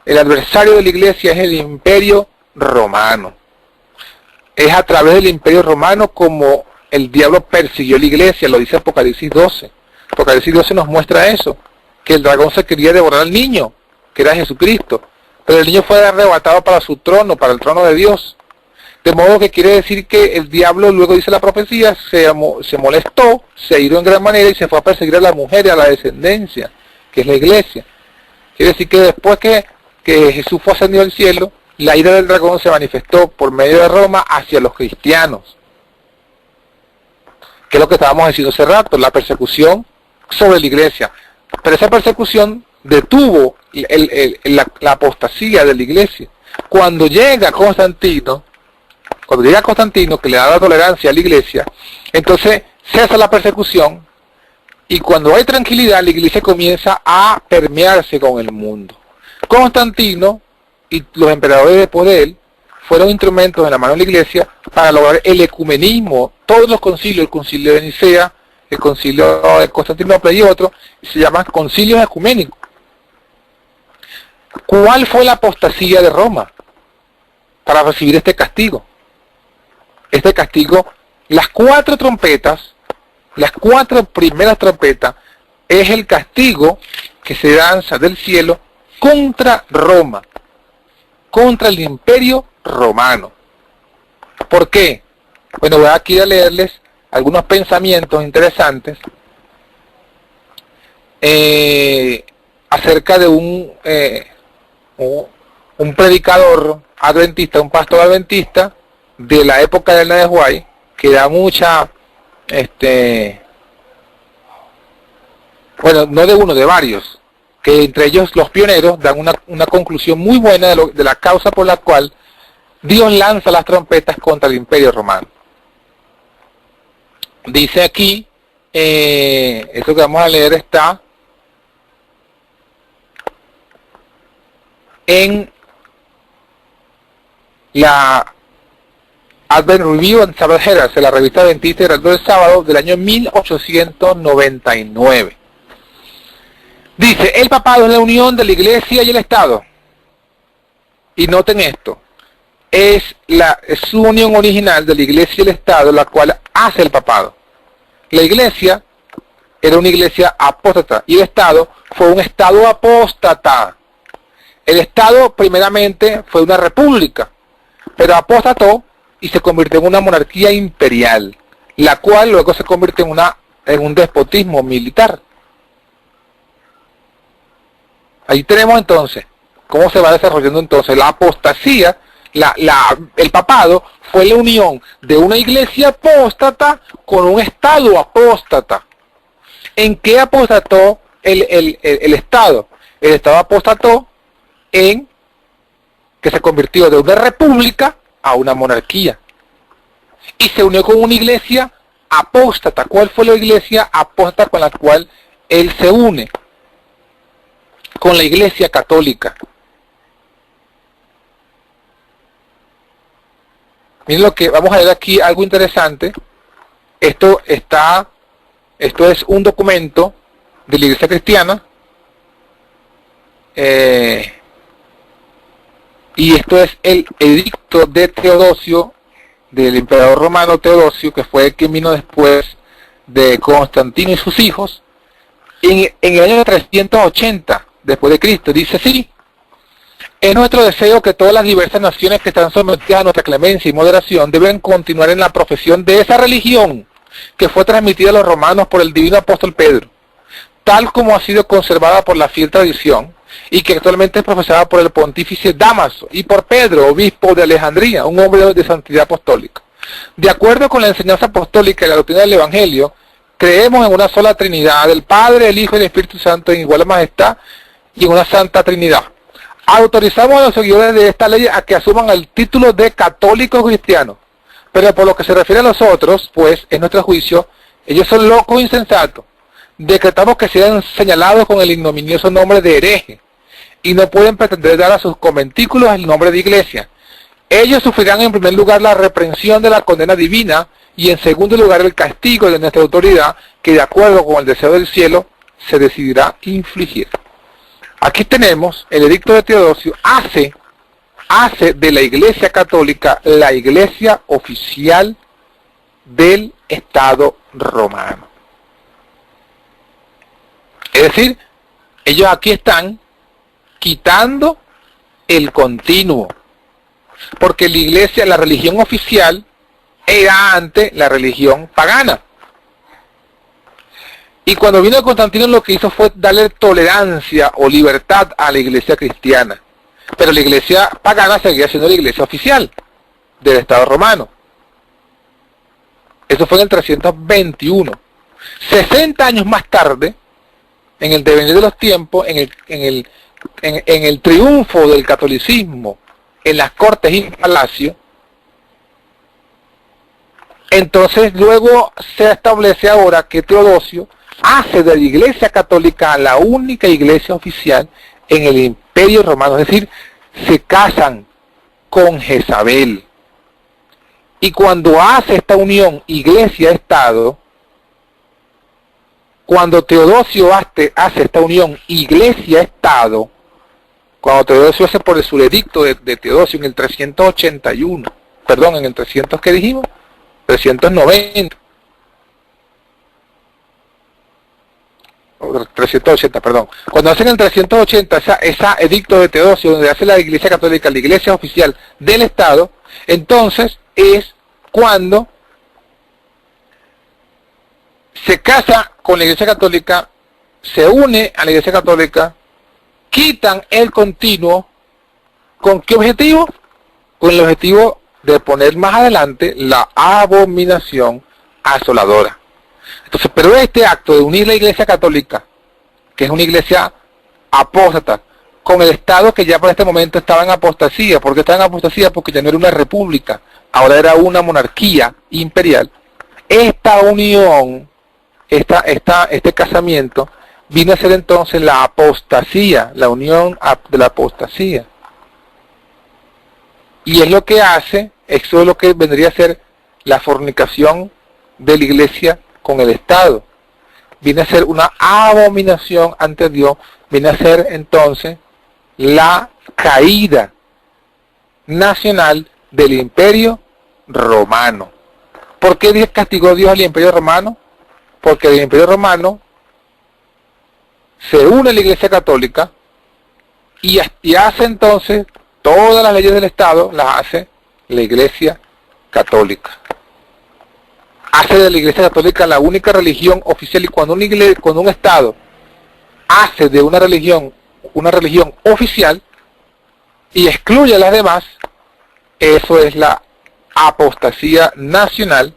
El adversario de la iglesia es el imperio romano. Es a través del imperio romano como el diablo persiguió a la iglesia, lo dice Apocalipsis 12. Apocalipsis 12 nos muestra eso, que el dragón se quería devorar al niño, que era Jesucristo, pero el niño fue arrebatado para su trono, para el trono de Dios. De modo que quiere decir que el diablo, luego dice la profecía, se molestó, se iró en gran manera y se fue a perseguir a la mujer y a la descendencia, que es la iglesia. Quiere decir que después que Jesús fue ascendido al cielo, la ira del dragón se manifestó por medio de Roma hacia los cristianos. Que es lo que estábamos diciendo hace rato, la persecución sobre la iglesia. Pero esa persecución detuvo la apostasía de la iglesia. Cuando llega Constantino, que le da la tolerancia a la iglesia, entonces cesa la persecución, y cuando hay tranquilidad, la iglesia comienza a permearse con el mundo. Constantino y los emperadores después de él fueron instrumentos en la mano de la iglesia para lograr el ecumenismo. Todos los concilios, el concilio de Nicea, el concilio de Constantinopla y otros, se llaman concilios ecuménicos. ¿Cuál fue la apostasía de Roma para recibir este castigo? Este castigo, las 4 trompetas, las 4 primeras trompetas, es el castigo que se lanza del cielo contra Roma, contra el imperio romano. ¿Por qué? Bueno, voy aquí a leerles algunos pensamientos interesantes acerca de un predicador adventista, un pastor adventista de la época de Elena de White, que da mucha, bueno, no de uno, de varios, que entre ellos los pioneros dan una conclusión muy buena de la causa por la cual Dios lanza las trompetas contra el imperio romano. Dice aquí, esto que vamos a leer está en la Advent Review and Sabbath Herald, la revista adventista Heraldo del Sábado del año 1899. Dice, el papado es la unión de la iglesia y el Estado. Y noten esto, es su unión original de la iglesia y el Estado, la cual hace el papado. La iglesia era una iglesia apóstata y el Estado fue un Estado apóstata. El Estado primeramente fue una república, pero apóstató y se convirtió en una monarquía imperial, la cual luego se convirtió en un despotismo militar. Ahí tenemos entonces cómo se va desarrollando entonces la apostasía. El papado fue la unión de una iglesia apóstata con un Estado apóstata. ¿En qué apostató el Estado? El Estado apostató en que se convirtió de una república a una monarquía. Y se unió con una iglesia apóstata. ¿Cuál fue la iglesia apóstata con la cual él se une? Con la iglesia católica. Miren lo que vamos a ver aquí, algo interesante. Esto es un documento de la iglesia cristiana. Y esto es el edicto de Teodosio, del emperador romano Teodosio, que fue el que vino después de Constantino y sus hijos, en el año 380 después de Cristo. Dice así: es nuestro deseo que todas las diversas naciones que están sometidas a nuestra clemencia y moderación deben continuar en la profesión de esa religión que fue transmitida a los romanos por el divino apóstol Pedro, tal como ha sido conservada por la fiel tradición, y que actualmente es profesada por el pontífice Dámaso y por Pedro, obispo de Alejandría, un hombre de santidad apostólica. De acuerdo con la enseñanza apostólica y la doctrina del Evangelio, creemos en una sola Trinidad, el Padre, el Hijo y el Espíritu Santo en igual majestad y en una Santa Trinidad. Autorizamos a los seguidores de esta ley a que asuman el título de católicos cristianos, pero por lo que se refiere a los otros, pues, en nuestro juicio, ellos son locos e insensatos. Decretamos que sean señalados con el ignominioso nombre de hereje, y no pueden pretender dar a sus conventículos el nombre de iglesia. Ellos sufrirán en primer lugar la reprensión de la condena divina, y en segundo lugar el castigo de nuestra autoridad, que de acuerdo con el deseo del cielo, se decidirá infligir. Aquí tenemos el edicto de Teodosio, hace de la iglesia católica la iglesia oficial del Estado romano. Es decir, ellos aquí están quitando el continuo, porque la iglesia, la religión oficial, era antes la religión pagana. Y cuando vino Constantino, lo que hizo fue darle tolerancia o libertad a la iglesia cristiana. Pero la iglesia pagana seguía siendo la iglesia oficial del Estado romano. Eso fue en el 321. 60 años más tarde, en el devenir de los tiempos, en el triunfo del catolicismo en las cortes y palacios, entonces luego se establece ahora que Teodosio hace de la iglesia católica la única iglesia oficial en el imperio romano, es decir, se casan con Jezabel. Y cuando hace esta unión iglesia-estado, cuando Teodosio hace esta unión iglesia-estado, cuando Teodosio hace por su edicto de Teodosio en el 381, perdón, en el 300, ¿qué dijimos? 390. 380, perdón. Cuando hacen el 380 esa edicto de Teodosio, donde hace la iglesia católica la iglesia oficial del Estado, entonces es cuando se casa con la iglesia católica, se une a la iglesia católica, quitan el continuo. ¿Con qué objetivo? Con el objetivo de poner más adelante la abominación asoladora. Entonces, pero este acto de unir la iglesia católica, que es una iglesia apóstata, con el Estado que ya por este momento estaba en apostasía. ¿Por qué estaba en apostasía? Porque ya no era una república, ahora era una monarquía imperial. Esta unión, este casamiento, vino a ser entonces la apostasía, la unión de la apostasía. Y es lo que hace, eso es lo que vendría a ser la fornicación de la iglesia con el Estado. Viene a ser una abominación ante Dios, viene a ser entonces la caída nacional del imperio romano. ¿Por qué castigó Dios al imperio romano? Porque el imperio romano se une a la iglesia católica y hace entonces todas las leyes del Estado, las hace la iglesia católica. Hace de la iglesia católica la única religión oficial, y cuando un Estado hace de una religión oficial y excluye a las demás, eso es la apostasía nacional.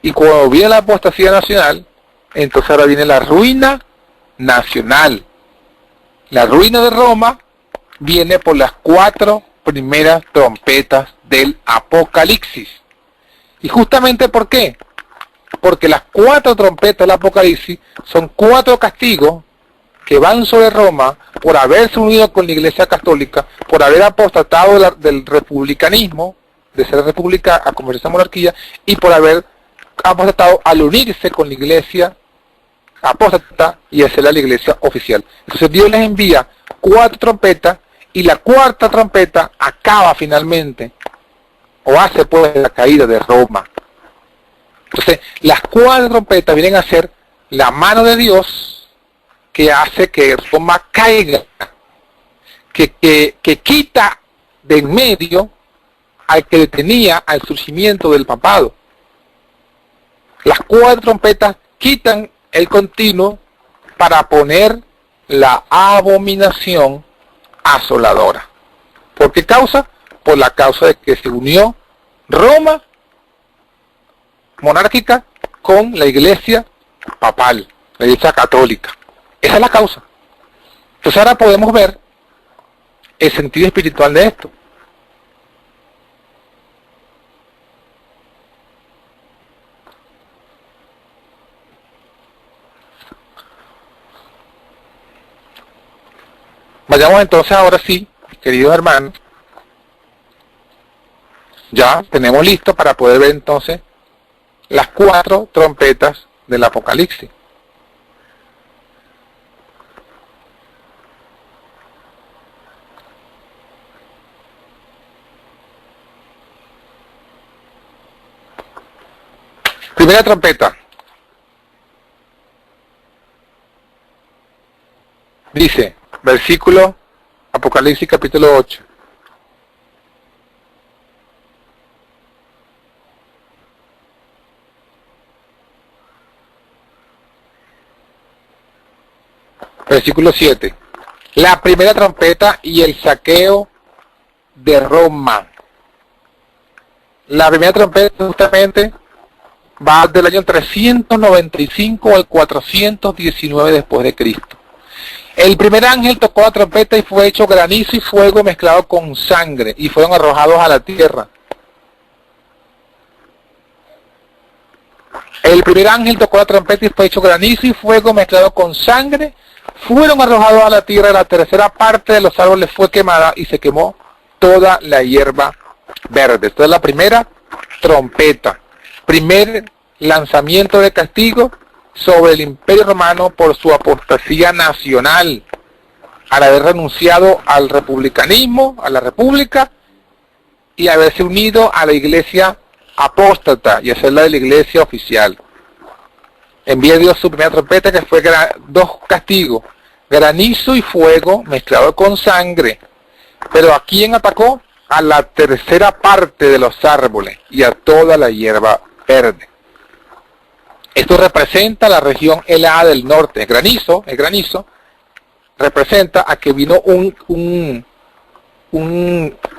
Y cuando viene la apostasía nacional, entonces ahora viene la ruina nacional. La ruina de Roma viene por las 4 primeras trompetas del Apocalipsis. ¿Y justamente por qué? Porque las 4 trompetas del Apocalipsis son 4 castigos que van sobre Roma por haberse unido con la iglesia católica, por haber apostatado del republicanismo, de ser república a convertirse en monarquía, y por haber apostatado al unirse con la iglesia apóstata y hacerla la iglesia oficial. Entonces Dios les envía 4 trompetas, y la 4ª trompeta acaba finalmente, o hace pues la caída de Roma. Entonces las 4 trompetas vienen a ser la mano de Dios que hace que Roma caiga, que quita de en medio al que detenía al surgimiento del papado. Las 4 trompetas quitan el continuo para poner la abominación asoladora. ¿Por qué causa? Por la causa de que se unió Roma monárquica con la iglesia papal, la iglesia católica. Esa es la causa. Entonces ahora podemos ver el sentido espiritual de esto. Vayamos entonces ahora sí, queridos hermanos, ya tenemos listo para poder ver entonces las 4 trompetas del Apocalipsis. Primera trompeta. Dice, versículo, Apocalipsis capítulo 8. Versículo 7. La primera trompeta y el saqueo de Roma. La primera trompeta justamente va del año 395 al 419 después de Cristo. El primer ángel tocó la trompeta y fue hecho granizo y fuego mezclado con sangre y fueron arrojados a la tierra. El primer ángel tocó la trompeta y fue hecho granizo y fuego mezclado con sangre, fueron arrojados a la tierra. La tercera parte de los árboles fue quemada y se quemó toda la hierba verde. Esta es la primera trompeta, primer lanzamiento de castigo sobre el Imperio Romano por su apostasía nacional, al haber renunciado al republicanismo, a la república, y haberse unido a la iglesia apóstata y hacerla de la iglesia oficial. Envía Dios su primera trompeta, que fue dos castigos, granizo y fuego mezclado con sangre. Pero ¿a quién atacó? A la tercera parte de los árboles y a toda la hierba verde. Esto representa la región helada del norte. El granizo representa a que vino un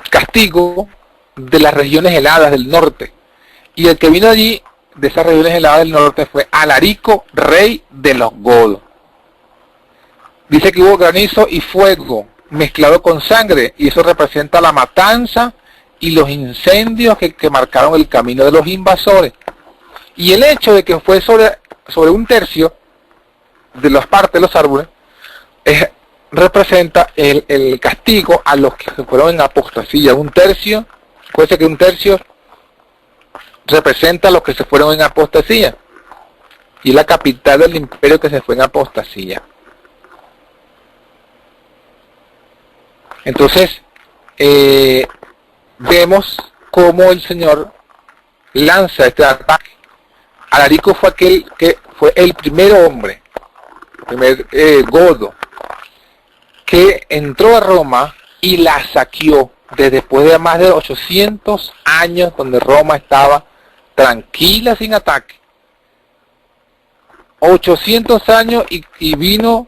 castigo de las regiones heladas del norte. Y el que vino allí, de esas regiones heladas del norte, fue Alarico, rey de los godos. Dice que hubo granizo y fuego mezclado con sangre, y eso representa la matanza y los incendios que marcaron el camino de los invasores. Y el hecho de que fue sobre un tercio de las partes de los árboles representa el castigo a los que se fueron en apostasía. Un tercio, acuérdense que un tercio representa a los que se fueron en apostasía, y la capital del imperio que se fue en apostasía. Entonces vemos cómo el Señor lanza este ataque. Alarico fue aquel que fue el primer hombre, el primer godo, que entró a Roma y la saqueó después de más de 800 años donde Roma estaba tranquila, sin ataque. 800 años y vino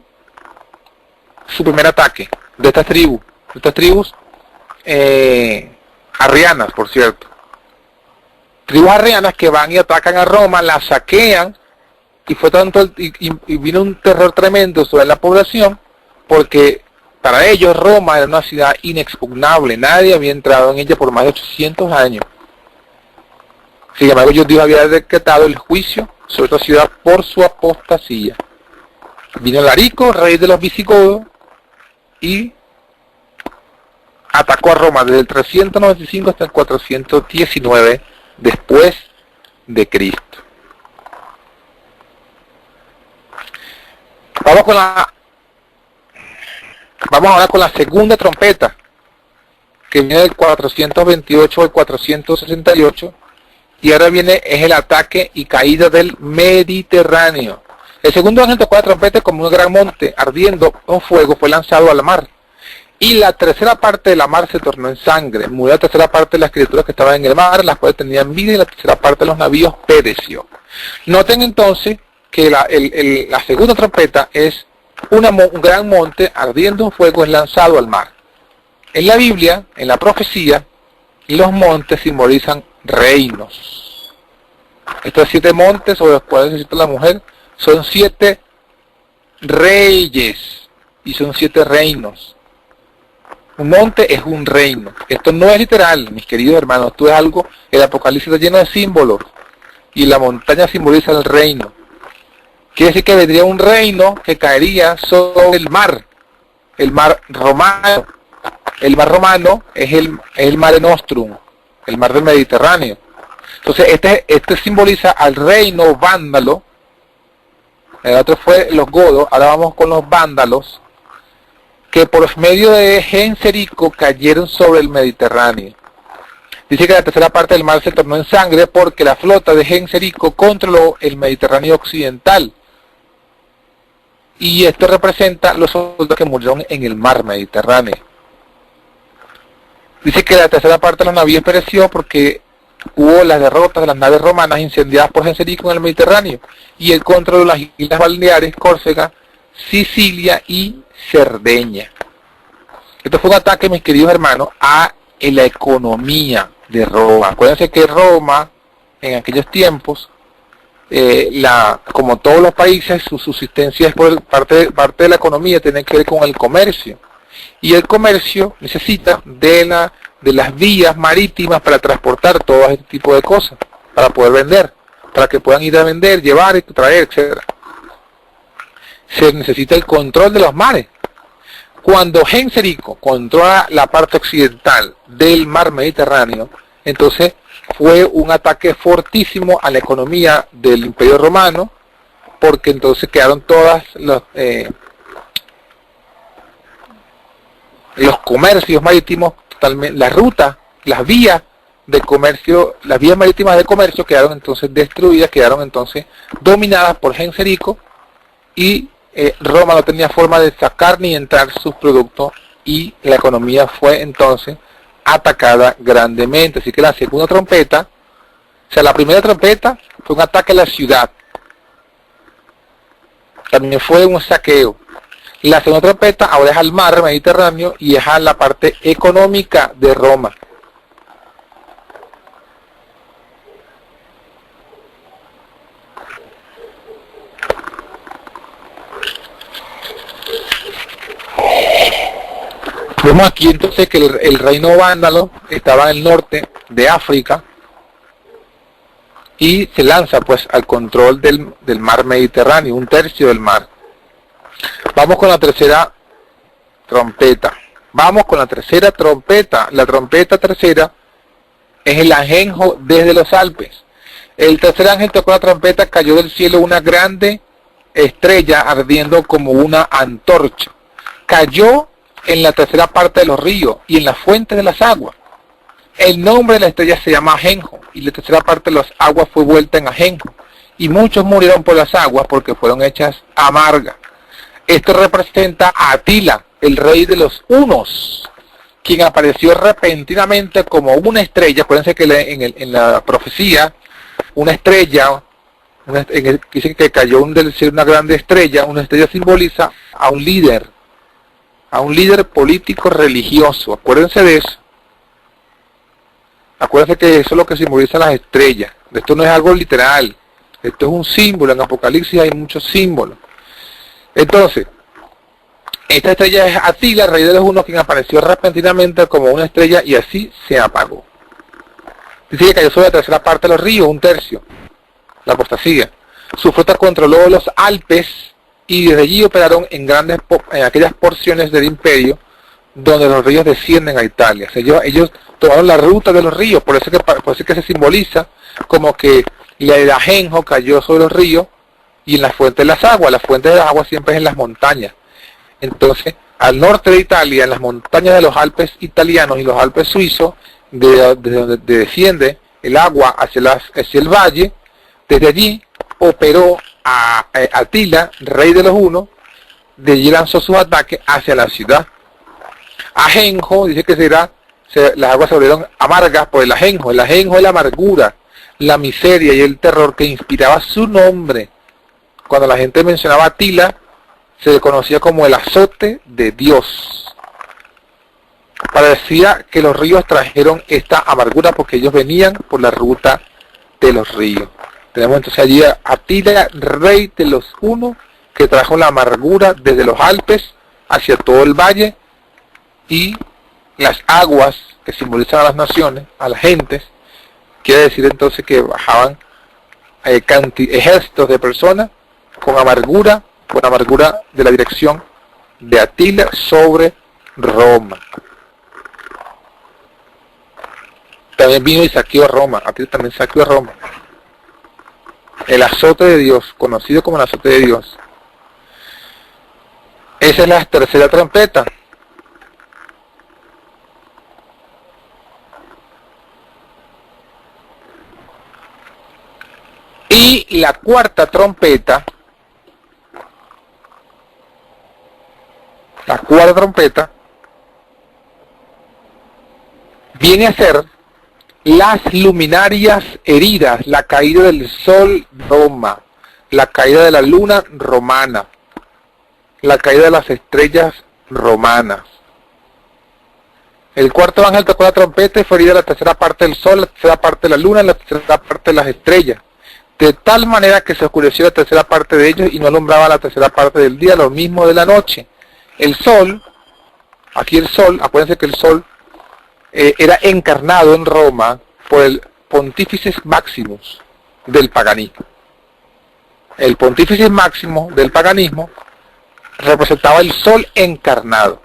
su primer ataque de estas tribus arrianas, por cierto. Tribus arrianas que van y atacan a Roma, la saquean, y fue tanto y vino un terror tremendo sobre la población, porque para ellos Roma era una ciudad inexpugnable, nadie había entrado en ella por más de 800 años. Sin embargo, Dios había decretado el juicio sobre esta ciudad por su apostasía. Vino Alarico, rey de los visigodos, y atacó a Roma desde el 395 hasta el 419 después de Cristo. Vamos ahora con la segunda trompeta, que viene del 428 al 468, y ahora es el ataque y caída del Mediterráneo. El segundo ángel tocó la trompeta, como un gran monte ardiendo con fuego fue lanzado a la mar, y la tercera parte de la mar se tornó en sangre. Murió la tercera parte de las criaturas que estaban en el mar, las cuales tenían vida, y la tercera parte de los navíos pereció. Noten entonces que la segunda trompeta es un gran monte ardiendo en fuego, es lanzado al mar. En la Biblia, en la profecía, los montes simbolizan reinos. Estos 7 montes sobre los cuales se cita la mujer son 7 reyes y son 7 reinos. Un monte es un reino. Esto no es literal, mis queridos hermanos. Esto es algo, el Apocalipsis está lleno de símbolos, y la montaña simboliza el reino. Quiere decir que vendría un reino que caería sobre el mar romano. El mar romano es el Mare Nostrum, el mar del Mediterráneo. Entonces este simboliza al reino vándalo. El otro fue los godos, ahora vamos con los vándalos, que por medio de Genserico cayeron sobre el Mediterráneo. Dice que la tercera parte del mar se tornó en sangre porque la flota de Genserico controló el Mediterráneo occidental. Y esto representa los soldados que murieron en el mar Mediterráneo. Dice que la tercera parte de los navíos pereció porque hubo las derrotas de las naves romanas incendiadas por Genserico en el Mediterráneo y el control de las islas Baleares, Córcega, Sicilia y Cerdeña. Esto fue un ataque, mis queridos hermanos, a la economía de Roma. Acuérdense que Roma, en aquellos tiempos, como todos los países, su subsistencia es por parte de la economía, tiene que ver con el comercio. Y el comercio necesita de las vías marítimas para transportar todo este tipo de cosas, para poder vender, para que puedan ir a vender, llevar, traer, etc. Se necesita el control de los mares. Cuando Genserico controla la parte occidental del mar Mediterráneo, entonces fue un ataque fortísimo a la economía del Imperio Romano, porque entonces quedaron todas los comercios marítimos, totalmente, las rutas, las vías de comercio, las vías marítimas de comercio quedaron entonces destruidas, quedaron entonces dominadas por Genserico, y Roma no tenía forma de sacar ni entrar sus productos, y la economía fue entonces atacada grandemente. Así que la segunda trompeta, o sea, la primera trompeta fue un ataque a la ciudad, también fue un saqueo. La segunda trompeta ahora es al mar Mediterráneo y es a la parte económica de Roma. Vemos aquí entonces que el reino vándalo estaba en el norte de África y se lanza pues al control del mar Mediterráneo, un tercio del mar. Vamos con la tercera trompeta. Vamos con la tercera trompeta. La trompeta tercera es el ajenjo desde los Alpes. El tercer ángel tocó la trompeta, cayó del cielo una grande estrella ardiendo como una antorcha. Cayó en la tercera parte de los ríos y en la fuente de las aguas. El nombre de la estrella se llama ajenjo y la tercera parte de las aguas fue vuelta en ajenjo. Y muchos murieron por las aguas porque fueron hechas amargas. Esto representa a Atila, el rey de los hunos, quien apareció repentinamente como una estrella. Acuérdense que en la profecía, una estrella, dice que cayó del cielo una grande estrella. Una estrella simboliza a un líder político religioso. Acuérdense de eso. Acuérdense que eso es lo que simboliza las estrellas. Esto no es algo literal, esto es un símbolo. En Apocalipsis hay muchos símbolos. Entonces, esta estrella es Atila, rey de los hunos, quien apareció repentinamente como una estrella y así se apagó. Dice que cayó sobre la tercera parte de los ríos, un tercio, la apostasía. Su flota controló los Alpes y desde allí operaron en aquellas porciones del imperio donde los ríos descienden a Italia. O sea, ellos tomaron la ruta de los ríos, por eso que se simboliza como que el ajenjo cayó sobre los ríos y en la fuente de las aguas. La fuente de las aguas siempre es en las montañas. Entonces, al norte de Italia, en las montañas de los Alpes italianos y los Alpes suizos, desde donde desciende el agua hacia el valle, desde allí operó a Atila, rey de los hunos. De allí lanzó sus ataques hacia la ciudad. Ajenjo, dice que las aguas se volvieron amargas por el ajenjo. El ajenjo es la amargura, la miseria y el terror que inspiraba su nombre. Cuando la gente mencionaba a Atila, se le conocía como el azote de Dios. Parecía que los ríos trajeron esta amargura porque ellos venían por la ruta de los ríos. Tenemos entonces allí a Atila, rey de los hunos, que trajo la amargura desde los Alpes hacia todo el valle, y las aguas que simbolizan a las naciones, a las gentes. Quiere decir entonces que bajaban ejércitos de personas con amargura de la dirección de Atila sobre Roma. También vino y saqueó Roma. Atila también saqueó Roma. El azote de Dios, conocido como el azote de Dios. Esa es la tercera trompeta. Y la cuarta trompeta viene a ser las luminarias heridas, la caída del sol Roma, la caída de la luna romana, la caída de las estrellas romanas. El cuarto ángel tocó la trompeta y fue herida la tercera parte del sol, la tercera parte de la luna y la tercera parte de las estrellas, de tal manera que se oscureció la tercera parte de ellos y no alumbraba la tercera parte del día, lo mismo de la noche. El sol, aquí el sol, acuérdense que el sol era encarnado en Roma por el Pontífice Maximus del paganismo. El Pontífice Máximo del paganismo representaba el sol encarnado.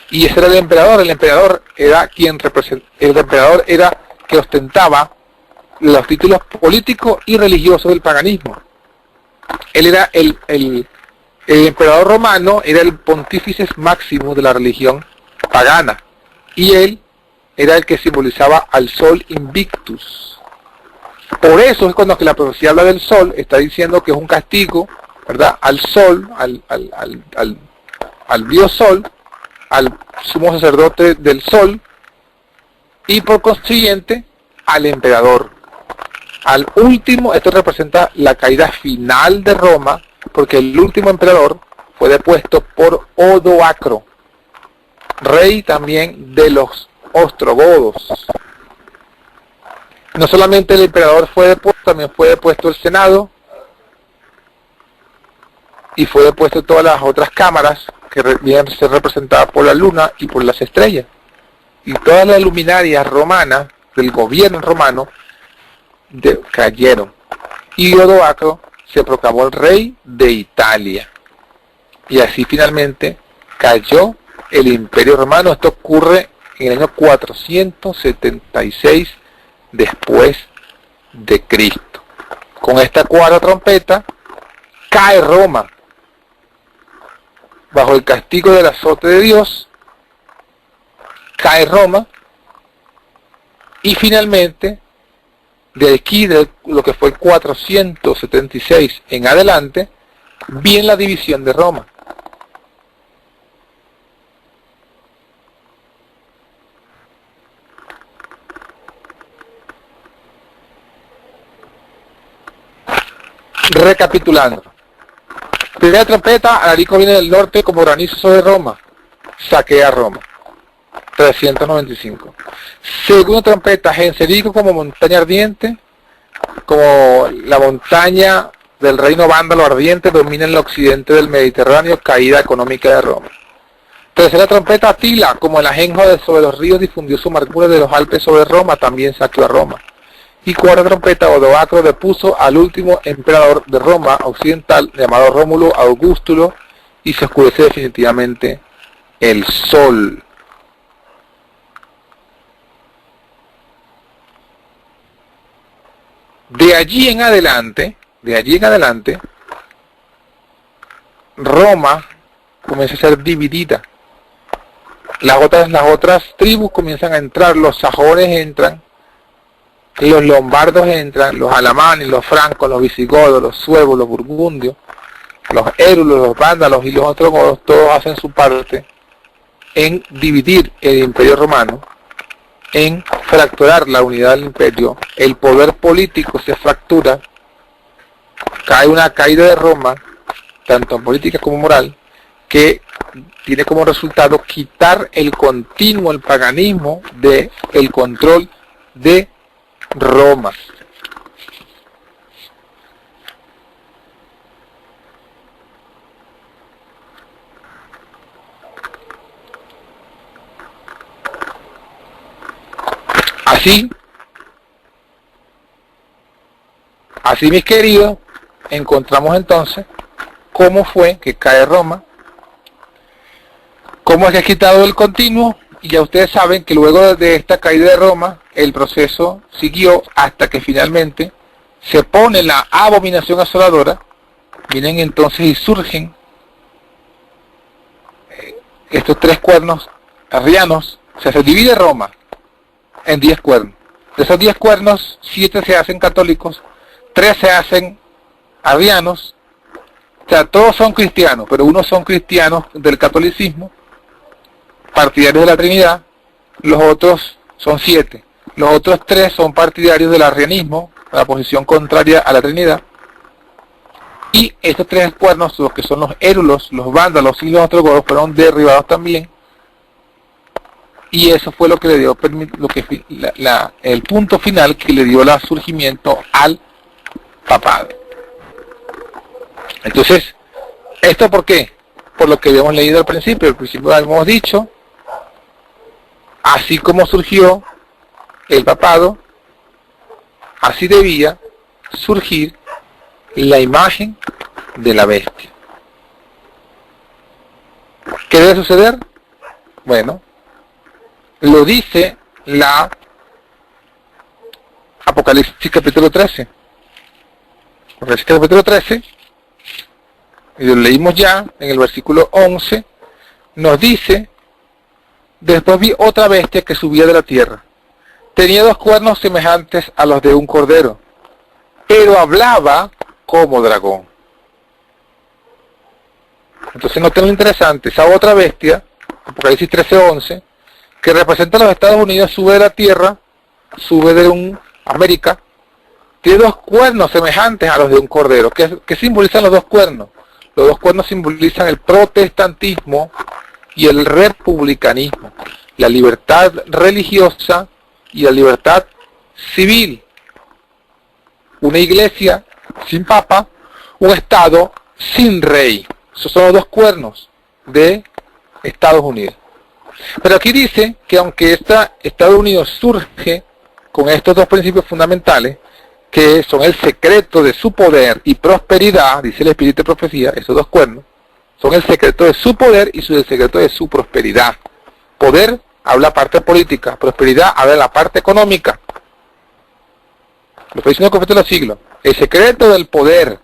Y ese era el emperador era quien el emperador era que ostentaba los títulos políticos y religiosos del paganismo. Él era el emperador romano, era el Pontífice Máximo de la religión pagana. Y él era el que simbolizaba al sol Invictus. Por eso es cuando que la profecía habla del sol, está diciendo que es un castigo, ¿verdad?, al sol, al dios sol, al sumo sacerdote del sol, y por consiguiente al emperador. Al último, esto representa la caída final de Roma, porque el último emperador fue depuesto por Odoacro, rey también de los ostrogodos. No solamente el emperador fue depuesto, también fue depuesto el Senado, y fue depuesto todas las otras cámaras que vienen a ser representadas por la luna y por las estrellas. Y todas las luminarias romanas del gobierno romano cayeron. Y Odoacro se proclamó el rey de Italia. Y así finalmente cayó el Imperio Romano. Esto ocurre en el año 476 después de Cristo. Con esta cuarta trompeta cae Roma bajo el castigo del azote de Dios. Cae Roma, y finalmente de aquí, de lo que fue el 476 en adelante, viene la división de Roma. Recapitulando. Primera trompeta, Alarico viene del norte como granizo sobre Roma. Saquea Roma. 395. Segunda trompeta, Genserico como montaña ardiente, como la montaña del reino vándalo ardiente, domina en el occidente del Mediterráneo, caída económica de Roma. Tercera trompeta, Atila como el ajenjo sobre los ríos difundió su amargura de los Alpes sobre Roma, también saqueó a Roma. Y cuarta trompeta, Odoacro depuso al último emperador de Roma occidental, llamado Rómulo Augustulo, y se oscurece definitivamente el sol. De allí en adelante, Roma comienza a ser dividida. Las otras tribus comienzan a entrar, los sajones entran, los lombardos entran, los alamanes, los francos, los visigodos, los suevos, los burgundios, los érulos, los vándalos y los ostrogodos, todos hacen su parte en dividir el Imperio Romano, en fracturar la unidad del imperio. El poder político se fractura, cae una caída de Roma, tanto en política como moral, que tiene como resultado quitar el continuo, el paganismo, del control de Roma. Así mis queridos, encontramos entonces cómo fue que cae Roma, cómo es que es quitado el continuo, y ya ustedes saben que luego de esta caída de Roma, el proceso siguió hasta que finalmente se pone la abominación asoladora. Vienen entonces y surgen estos tres cuernos arrianos. O sea, se divide Roma en 10 cuernos. De esos 10 cuernos, 7 se hacen católicos, 3 se hacen arrianos, o sea, todos son cristianos, pero unos son cristianos del catolicismo, partidarios de la Trinidad, los otros son 7. Los otros 3 son partidarios del arrianismo, la posición contraria a la Trinidad. Y estos 3 cuernos, los que son los érulos, los vándalos y los ostrogodos, fueron derribados también. Y eso fue lo que le dio el punto final que le dio el surgimiento al papado. Entonces, ¿esto por qué? Por lo que habíamos leído al principio. Al principio habíamos dicho, así como surgió el papado, así debía surgir la imagen de la bestia. ¿Qué debe suceder? Bueno, lo dice la Apocalipsis capítulo 13. Apocalipsis capítulo 13, y lo leímos ya en el versículo 11, nos dice: después vi otra bestia que subía de la tierra. Tenía 2 cuernos semejantes a los de un cordero, pero hablaba como dragón. Entonces noten lo interesante, esa otra bestia, Apocalipsis 13:11, que representa a los Estados Unidos, sube de la tierra, sube de América, tiene 2 cuernos semejantes a los de un cordero. ¿Qué simbolizan los 2 cuernos? Los 2 cuernos simbolizan el protestantismo y el republicanismo, la libertad religiosa y la libertad civil. Una iglesia sin papa, un estado sin rey. Esos son los 2 cuernos de Estados Unidos. Pero aquí dice que aunque Estados Unidos surge con estos 2 principios fundamentales, que son el secreto de su poder y prosperidad, dice el Espíritu de Profecía, esos 2 cuernos, son el secreto de su poder y el secreto de su prosperidad. Poder habla la parte política, prosperidad habla la parte económica. Lo estoy diciendo con respecto a los siglos. El secreto del poder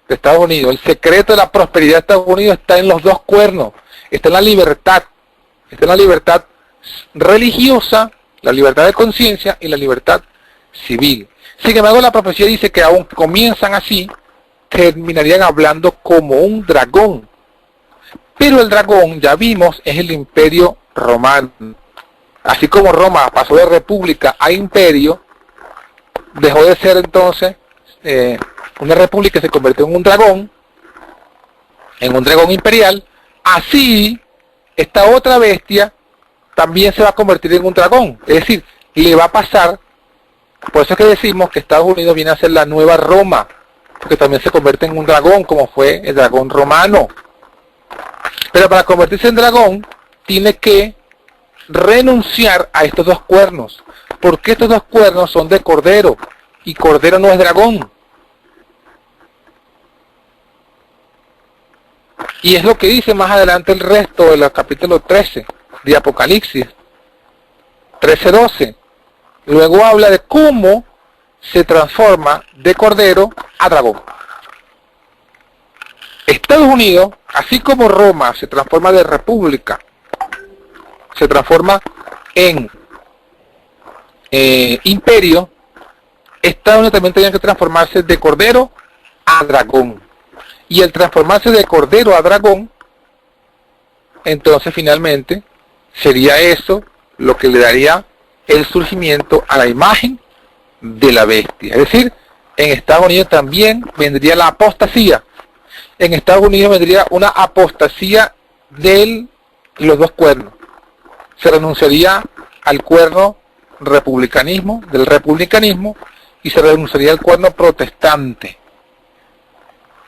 de Estados Unidos, el secreto de la prosperidad de Estados Unidos está en los 2 cuernos, está en la libertad religiosa, la libertad de conciencia y la libertad civil. Sin embargo, la profecía dice que aún comienzan así, terminarían hablando como un dragón. Pero el dragón, ya vimos, es el imperio romano. Así como Roma pasó de república a imperio, dejó de ser entonces una república y se convirtió en un dragón imperial. Así, esta otra bestia también se va a convertir en un dragón. Es decir, le va a pasar. Por eso es que decimos que Estados Unidos viene a ser la nueva Roma, porque también se convierte en un dragón, como fue el dragón romano. Pero para convertirse en dragón, tiene que renunciar a estos 2 cuernos, porque estos 2 cuernos son de cordero, y cordero no es dragón. Y es lo que dice más adelante el resto del capítulo 13 de Apocalipsis, 13:12. Luego habla de cómo se transforma de cordero a dragón. Estados Unidos, así como Roma se transforma de república, se transforma en imperio, Estados Unidos también tenía que transformarse de cordero a dragón. Y el transformarse de cordero a dragón, entonces finalmente sería eso lo que le daría el surgimiento a la imagen de la bestia. Es decir, en Estados Unidos también vendría la apostasía. En Estados Unidos vendría una apostasía de los 2 cuernos. Se renunciaría al cuerno del republicanismo, y se renunciaría al cuerno protestante.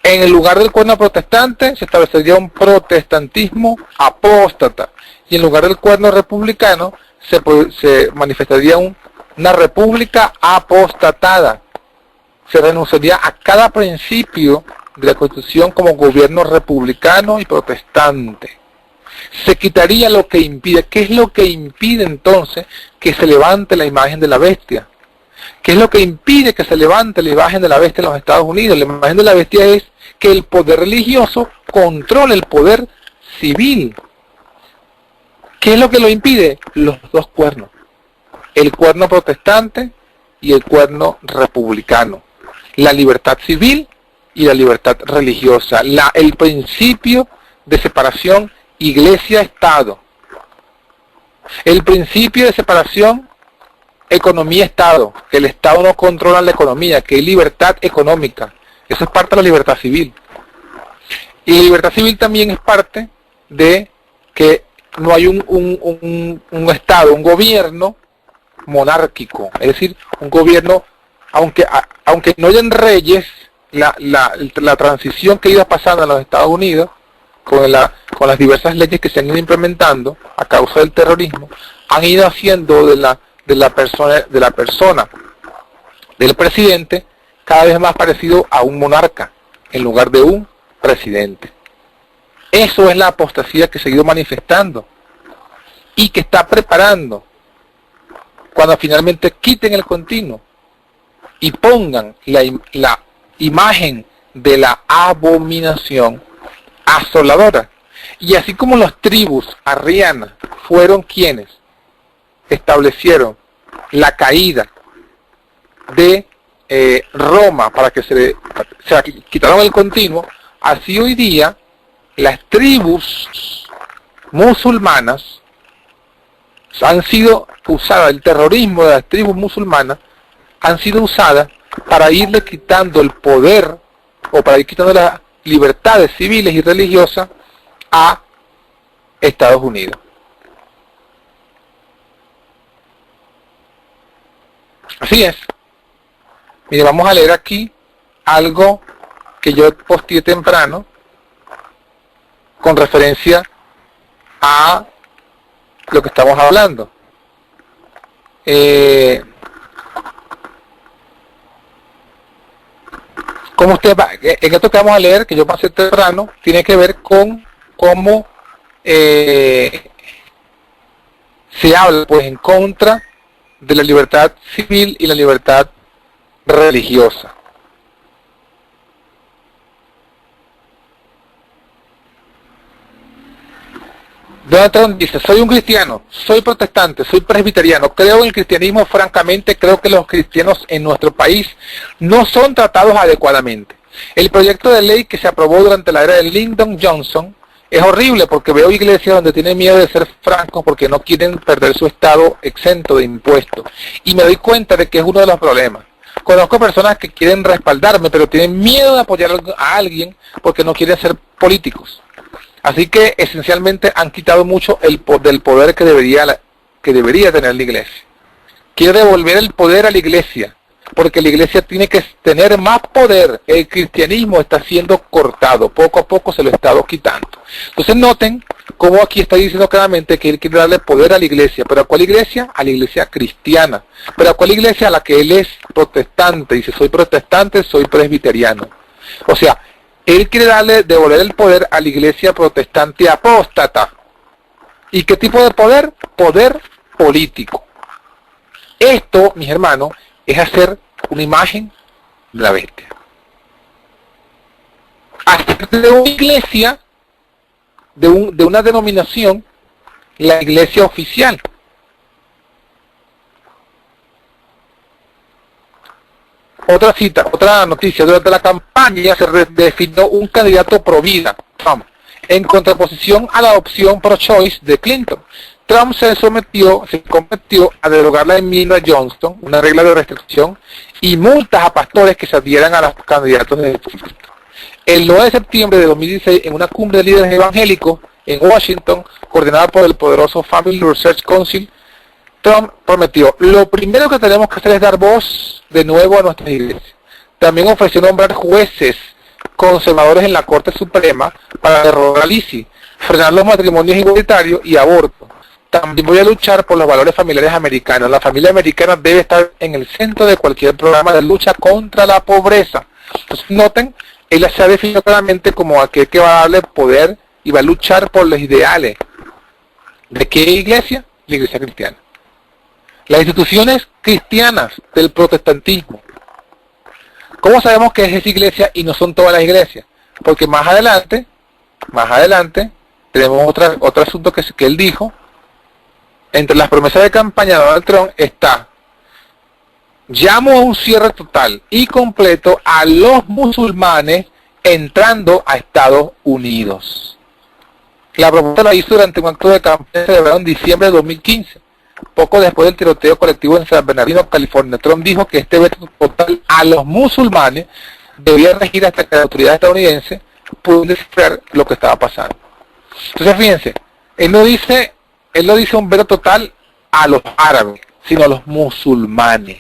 En el lugar del cuerno protestante se establecería un protestantismo apóstata, y en lugar del cuerno republicano se manifestaría una república apostatada. Se renunciaría a cada principio de la Constitución como gobierno republicano y protestante. Se quitaría lo que impide. ¿Qué es lo que impide entonces que se levante la imagen de la bestia? ¿Qué es lo que impide que se levante la imagen de la bestia en los Estados Unidos? La imagen de la bestia es que el poder religioso controle el poder civil. ¿Qué es lo que lo impide? Los 2 cuernos. El cuerno protestante y el cuerno republicano. la libertad civil y la libertad religiosa, el principio de separación iglesia-estado, el principio de separación economía-estado, que el Estado no controla la economía, que hay libertad económica, eso es parte de la libertad civil. Y la libertad civil también es parte de que no hay un Estado, un gobierno monárquico, es decir, un gobierno, aunque no hayan reyes, la transición que iba pasando en los Estados Unidos, con las diversas leyes que se han ido implementando a causa del terrorismo, han ido haciendo del presidente, cada vez más parecido a un monarca, en lugar de un presidente. Eso es la apostasía que se ha ido manifestando y que está preparando cuando finalmente quiten el continuo y pongan la imagen de la abominación asoladora. Y así como las tribus arrianas fueron quienes establecieron la caída de Roma para que se quitaron el continuo, así hoy día las tribus musulmanas han sido usadas, el terrorismo de las tribus musulmanas han sido usadas para irle quitando el poder o para ir quitando las libertades civiles y religiosas a Estados Unidos. Así es. Mire, vamos a leer aquí algo que yo posteé temprano con referencia a lo que estamos hablando. Como usted va, en esto que vamos a leer, que yo pasé temprano, tiene que ver con cómo se habla pues en contra de la libertad civil y la libertad religiosa. Donald Trump dice: soy un cristiano, soy protestante, soy presbiteriano, creo en el cristianismo, francamente creo que los cristianos en nuestro país no son tratados adecuadamente. El proyecto de ley que se aprobó durante la era de Lyndon Johnson es horrible porque veo iglesias donde tienen miedo de ser francos porque no quieren perder su estado exento de impuestos. Y me doy cuenta de que es uno de los problemas. Conozco personas que quieren respaldarme, pero tienen miedo de apoyar a alguien porque no quieren ser políticos. Así que esencialmente han quitado mucho del poder que debería tener la iglesia. Quiere devolver el poder a la iglesia, porque la iglesia tiene que tener más poder. El cristianismo está siendo cortado, poco a poco se lo está quitando. Entonces noten cómo aquí está diciendo claramente que él quiere darle poder a la iglesia. ¿Pero a cuál iglesia? A la iglesia cristiana. ¿Pero a cuál iglesia? A la que él es protestante. Dice: soy protestante, soy presbiteriano. O sea, él quiere devolver el poder a la iglesia protestante apóstata. ¿Y qué tipo de poder? Poder político. Esto, mis hermanos, es hacer una imagen de la bestia. Hacer de una iglesia, de una denominación, la iglesia oficial. Otra noticia: durante la campaña se definió un candidato pro vida, Trump, en contraposición a la opción pro choice de Clinton. Trump se comprometió a derogar la enmienda Johnson, una regla de restricción y multas a pastores que se adhieran a los candidatos de distrito. El 9 de septiembre de 2016, en una cumbre de líderes evangélicos en Washington, coordinada por el poderoso Family Research Council, Trump prometió: lo primero que tenemos que hacer es dar voz de nuevo a nuestras iglesias. También ofreció nombrar jueces conservadores en la Corte Suprema para derrogar al ISIS, frenar los matrimonios igualitarios y aborto. También voy a luchar por los valores familiares americanos. La familia americana debe estar en el centro de cualquier programa de lucha contra la pobreza. Entonces noten, él se ha definido claramente como aquel que va a darle poder y va a luchar por los ideales. ¿De qué iglesia? La iglesia cristiana. Las instituciones cristianas del protestantismo. ¿Cómo sabemos que es esa iglesia y no son todas las iglesias? Porque más adelante tenemos otro asunto que él dijo. Entre las promesas de campaña de Donald Trump está llamo a un cierre total y completo a los musulmanes entrando a Estados Unidos. La propuesta la hizo durante un acto de campaña celebrado en diciembre de 2015, poco después del tiroteo colectivo en San Bernardino, California. Trump dijo que este veto total a los musulmanes debía regir hasta que las autoridades estadounidenses pudieran descifrar lo que estaba pasando. Entonces fíjense, él no dice un veto total a los árabes, sino a los musulmanes.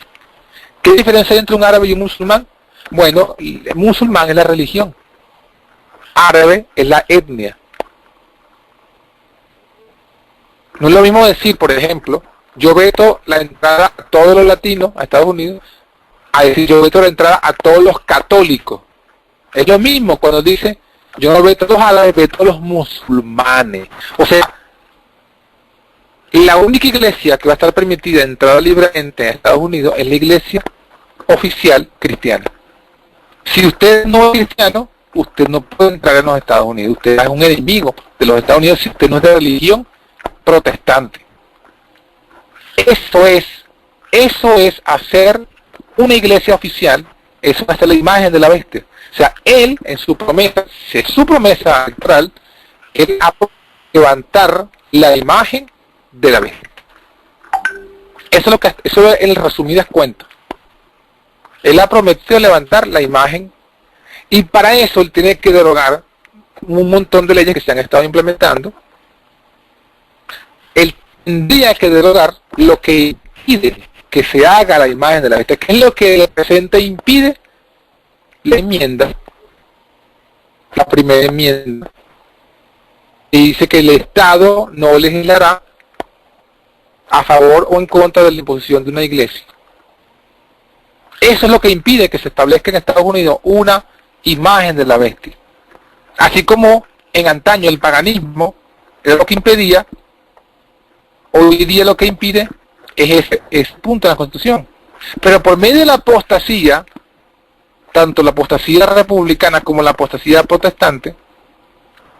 ¿Qué diferencia hay entre un árabe y un musulmán? Bueno, el musulmán es la religión, árabe es la etnia. No es lo mismo decir, por ejemplo, yo veto la entrada a todos los latinos a Estados Unidos, a decir yo veto la entrada a todos los católicos. Es lo mismo cuando dice yo no veto a los árabes, veto a los musulmanes. O sea, la única iglesia que va a estar permitida entrar libremente a Estados Unidos es la iglesia oficial cristiana. Si usted no es cristiano, usted no puede entrar en los Estados Unidos. Usted es un enemigo de los Estados Unidos si usted no es de religión protestante. Eso es hacer una iglesia oficial. Eso es hacer la imagen de la bestia. O sea, él en su promesa electoral, él ha levantar la imagen de la bestia. Eso es en resumidas cuentas. Él ha prometido levantar la imagen y para eso él tiene que derogar un montón de leyes que se han estado implementando. Él tendría que derogar lo que impide que se haga la imagen de la bestia. ¿Qué es lo que el presente impide? La enmienda, la primera enmienda, y dice que el Estado no legislará a favor o en contra de la imposición de una iglesia. Eso es lo que impide que se establezca en Estados Unidos una imagen de la bestia. Así como en antaño el paganismo era lo que impedía, hoy día lo que impide es ese punto de la Constitución. Pero por medio de la apostasía, tanto la apostasía republicana como la apostasía protestante,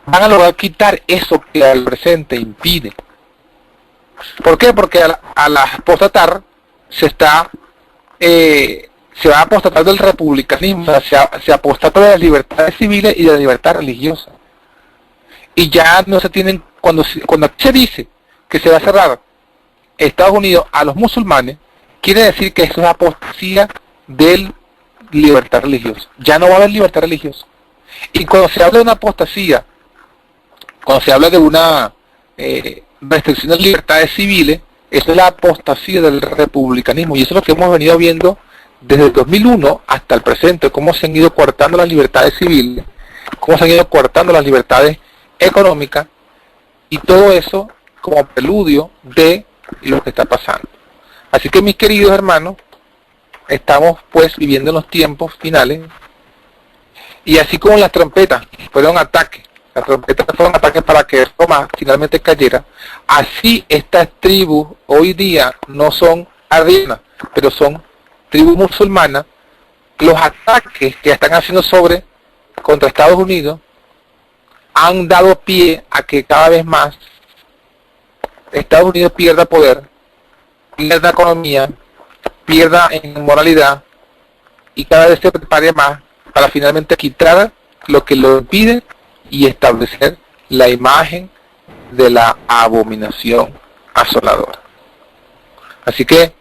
van a lograr quitar eso que al presente impide. ¿Por qué? Porque al apostatar se va a apostatar del republicanismo, o sea, se apostata de las libertades civiles y de la libertad religiosa. Y ya no se tienen, cuando se dice que se va a cerrar Estados Unidos a los musulmanes, quiere decir que eso es apostasía del libertad religiosa. Ya no va a haber libertad religiosa. Y cuando se habla de una apostasía, cuando se habla de una restricción de libertades civiles, eso es la apostasía del republicanismo. Y eso es lo que hemos venido viendo desde el 2001 hasta el presente, cómo se han ido coartando las libertades civiles, cómo se han ido coartando las libertades económicas, y todo eso como preludio de lo que está pasando. Así que, mis queridos hermanos, estamos pues viviendo en los tiempos finales, y así como las trompetas fueron ataques, las trompetas fueron ataques para que Roma finalmente cayera, así estas tribus hoy día no son arrianas, pero son tribus musulmanas. Los ataques que están haciendo contra Estados Unidos han dado pie a que cada vez más Estados Unidos pierda poder, pierda economía, pierda en moralidad, y cada vez se prepare más para finalmente quitar lo que lo impide y establecer la imagen de la abominación asoladora. Así que,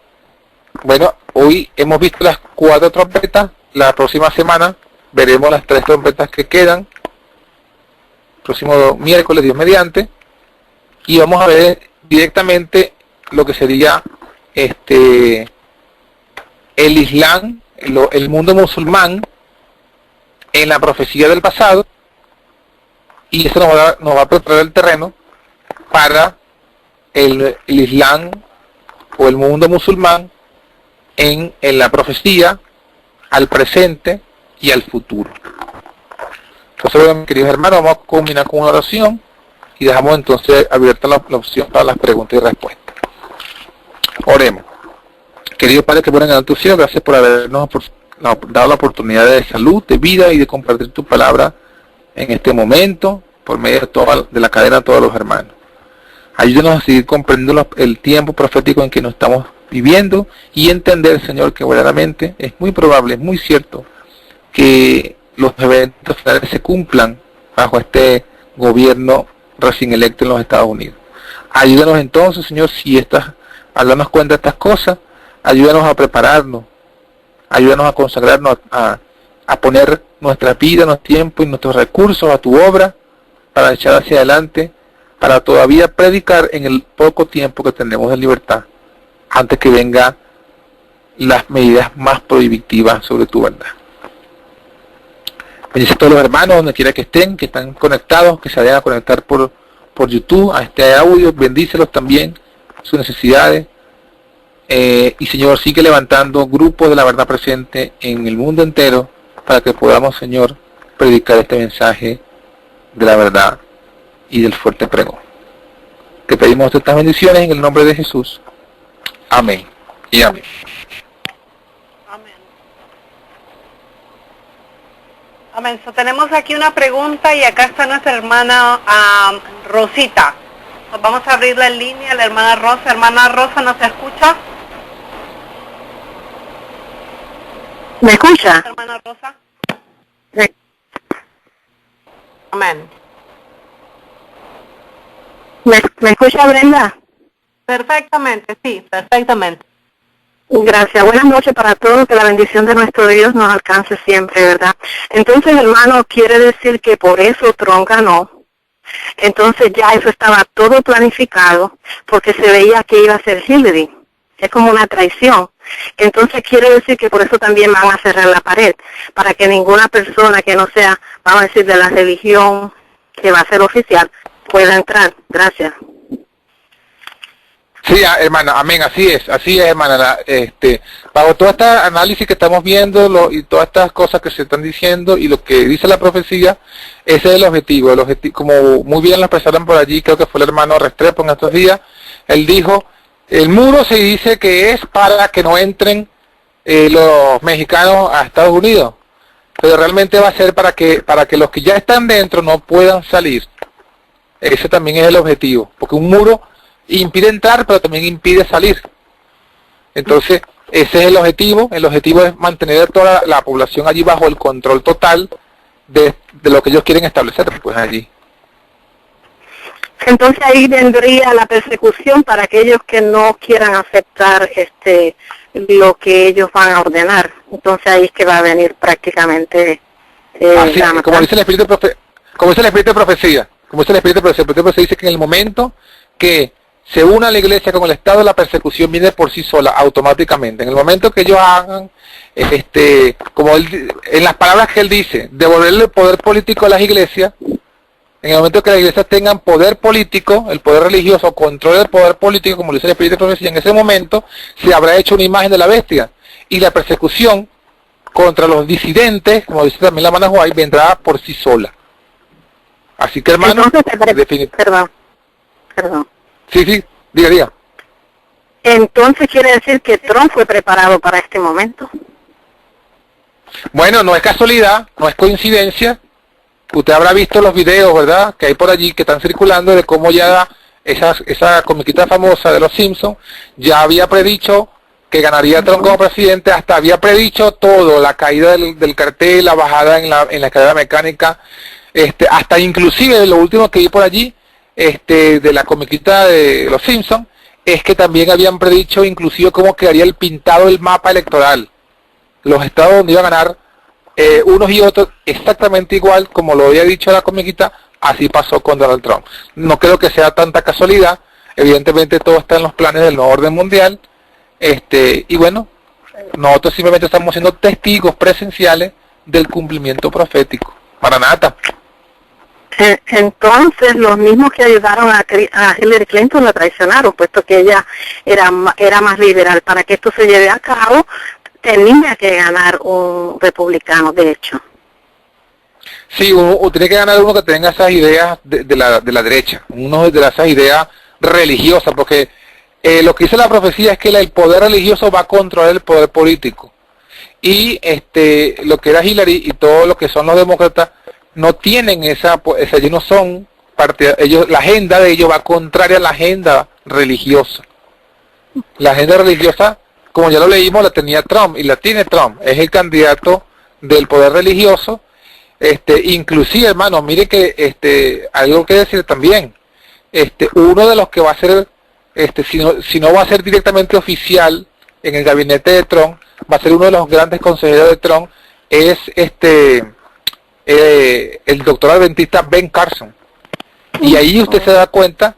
bueno, hoy hemos visto las 4 trompetas. La próxima semana veremos las 3 trompetas que quedan, próximo miércoles, Dios mediante, y vamos a ver directamente lo que sería el Islam, el mundo musulmán en la profecía del pasado, y eso nos va a preparar el terreno para el Islam o el mundo musulmán en la profecía, al presente y al futuro. Entonces, mis queridos hermanos, vamos a combinar con una oración y dejamos entonces abierta la opción para las preguntas y respuestas. Oremos. Querido Padre que bueno en tu cielo, gracias por habernos dado la oportunidad de salud, de vida y de compartir tu palabra en este momento, por medio de la cadena de todos los hermanos. Ayúdanos a seguir comprendiendo el tiempo profético en que nos estamos viviendo y entender, Señor, que verdaderamente es muy probable, es muy cierto que los eventos finales se cumplan bajo este gobierno recién electo en los Estados Unidos. Ayúdanos entonces, Señor, al darnos cuenta de estas cosas, ayúdanos a prepararnos, ayúdanos a consagrarnos, a poner nuestra vida, nuestro tiempo y nuestros recursos a tu obra para echar hacia adelante, para todavía predicar en el poco tiempo que tenemos de libertad, antes que vengan las medidas más prohibitivas sobre tu verdad. Bendice a todos los hermanos, donde quiera que estén, que están conectados, que se vayan a conectar por YouTube a este audio. Bendícelos también, sus necesidades. Y Señor, sigue levantando grupos de la verdad presente en el mundo entero, para que podamos, Señor, predicar este mensaje de la verdad y del fuerte pregón. Te pedimos estas bendiciones en el nombre de Jesús. Amén y amén. Amén. So, tenemos aquí una pregunta y acá está nuestra hermana Rosita. So, vamos a abrirla en línea, la hermana Rosa. Hermana Rosa, ¿nos escucha? ¿Me escucha? Hermana Rosa. Sí. Amén. ¿Me escucha, Brenda? Perfectamente, sí, perfectamente. Gracias. Buenas noches para todos. Que la bendición de nuestro Dios nos alcance siempre, ¿verdad? Entonces, hermano, quiere decir que por eso Trump ganó. Entonces ya eso estaba todo planificado, porque se veía que iba a ser Hillary. Es como una traición. Entonces quiere decir que por eso también van a cerrar la pared, para que ninguna persona que no sea, vamos a decir, de la religión que va a ser oficial, pueda entrar. Gracias. Sí, hermana, amén, así es, hermana. Bajo todo este análisis que estamos viendo y todas estas cosas que se están diciendo y lo que dice la profecía, ese es el objetivo. Como muy bien lo expresaron por allí, creo que fue el hermano Restrepo en estos días, él dijo, el muro se dice que es para que no entren los mexicanos a Estados Unidos, pero realmente va a ser para que los que ya están dentro no puedan salir. Ese también es el objetivo, porque un muro impide entrar, pero también impide salir. Entonces, ese es el objetivo. El objetivo es mantener a toda la población allí bajo el control total de lo que ellos quieren establecer, pues allí. Entonces ahí vendría la persecución para aquellos que no quieran aceptar lo que ellos van a ordenar. Entonces ahí es que va a venir prácticamente así, como dice el espíritu de profecía, como dice el espíritu de profecía, dice que en el momento que se una la iglesia con el Estado, la persecución viene por sí sola, automáticamente. En el momento que ellos hagan, como en las palabras que él dice, devolverle el poder político a las iglesias, en el momento que las iglesias tengan poder político, el poder religioso, control del poder político, como dice el espíritu de profecía, en ese momento se habrá hecho una imagen de la bestia. Y la persecución contra los disidentes, como dice también la hermana White, vendrá por sí sola. Así que, hermano, Perdón. Sí, diga. Entonces quiere decir que Trump fue preparado para este momento. Bueno, no es casualidad, no es coincidencia. Usted habrá visto los videos, ¿verdad?, que hay por allí que están circulando de cómo ya esa comiquita famosa de los Simpsons ya había predicho que ganaría Trump como presidente, hasta había predicho todo, la caída del cartel, la bajada en la escalera mecánica, hasta inclusive lo último que vi por allí, de la comiquita de los Simpsons, es que también habían predicho inclusive cómo quedaría el pintado del mapa electoral, los estados donde iba a ganar unos y otros exactamente igual como lo había dicho la comiquita. Así pasó con Donald Trump. No creo que sea tanta casualidad, evidentemente todo está en los planes del nuevo orden mundial, y bueno, nosotros simplemente estamos siendo testigos presenciales del cumplimiento profético. Maranata. Entonces los mismos que ayudaron a Hillary Clinton la traicionaron, puesto que ella era más liberal. Para que esto se lleve a cabo tenía que ganar un republicano, de hecho. Sí, tiene que ganar uno que tenga esas ideas de la derecha, uno de esas ideas religiosas, porque lo que dice la profecía es que el poder religioso va a controlar el poder político. Y lo que era Hillary y todo lo que son los demócratas no tienen ellos no son parte, la agenda de ellos va contraria a la agenda religiosa. La agenda religiosa, como ya lo leímos, la tenía Trump y la tiene Trump. Es el candidato del poder religioso. Inclusive, hermano, mire que algo que decir también. Uno de los que va a ser, si no va a ser directamente oficial en el gabinete de Trump, va a ser uno de los grandes consejeros de Trump, es el doctor adventista Ben Carson. Y ahí usted se da cuenta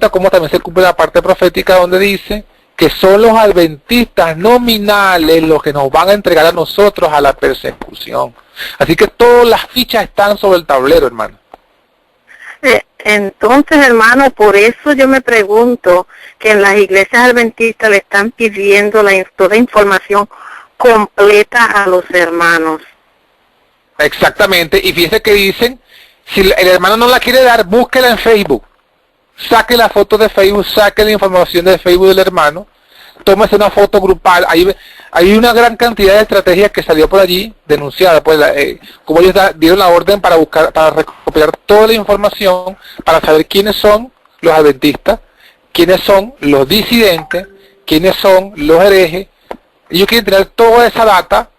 cómo también se cumple la parte profética donde dice que son los adventistas nominales los que nos van a entregar a nosotros a la persecución. Así que todas las fichas están sobre el tablero, hermano. Entonces, hermano, por eso yo me pregunto que en las iglesias adventistas le están pidiendo toda información completa a los hermanos. Exactamente, y fíjese que dicen, si el hermano no la quiere dar, búsquela en Facebook. Saque la foto de Facebook, saque la información de Facebook del hermano, tómese una foto grupal. Hay una gran cantidad de estrategias que salió por allí, denunciada, pues como ellos dieron la orden para recopilar toda la información, para saber quiénes son los adventistas, quiénes son los disidentes, quiénes son los herejes. Ellos quieren tener toda esa data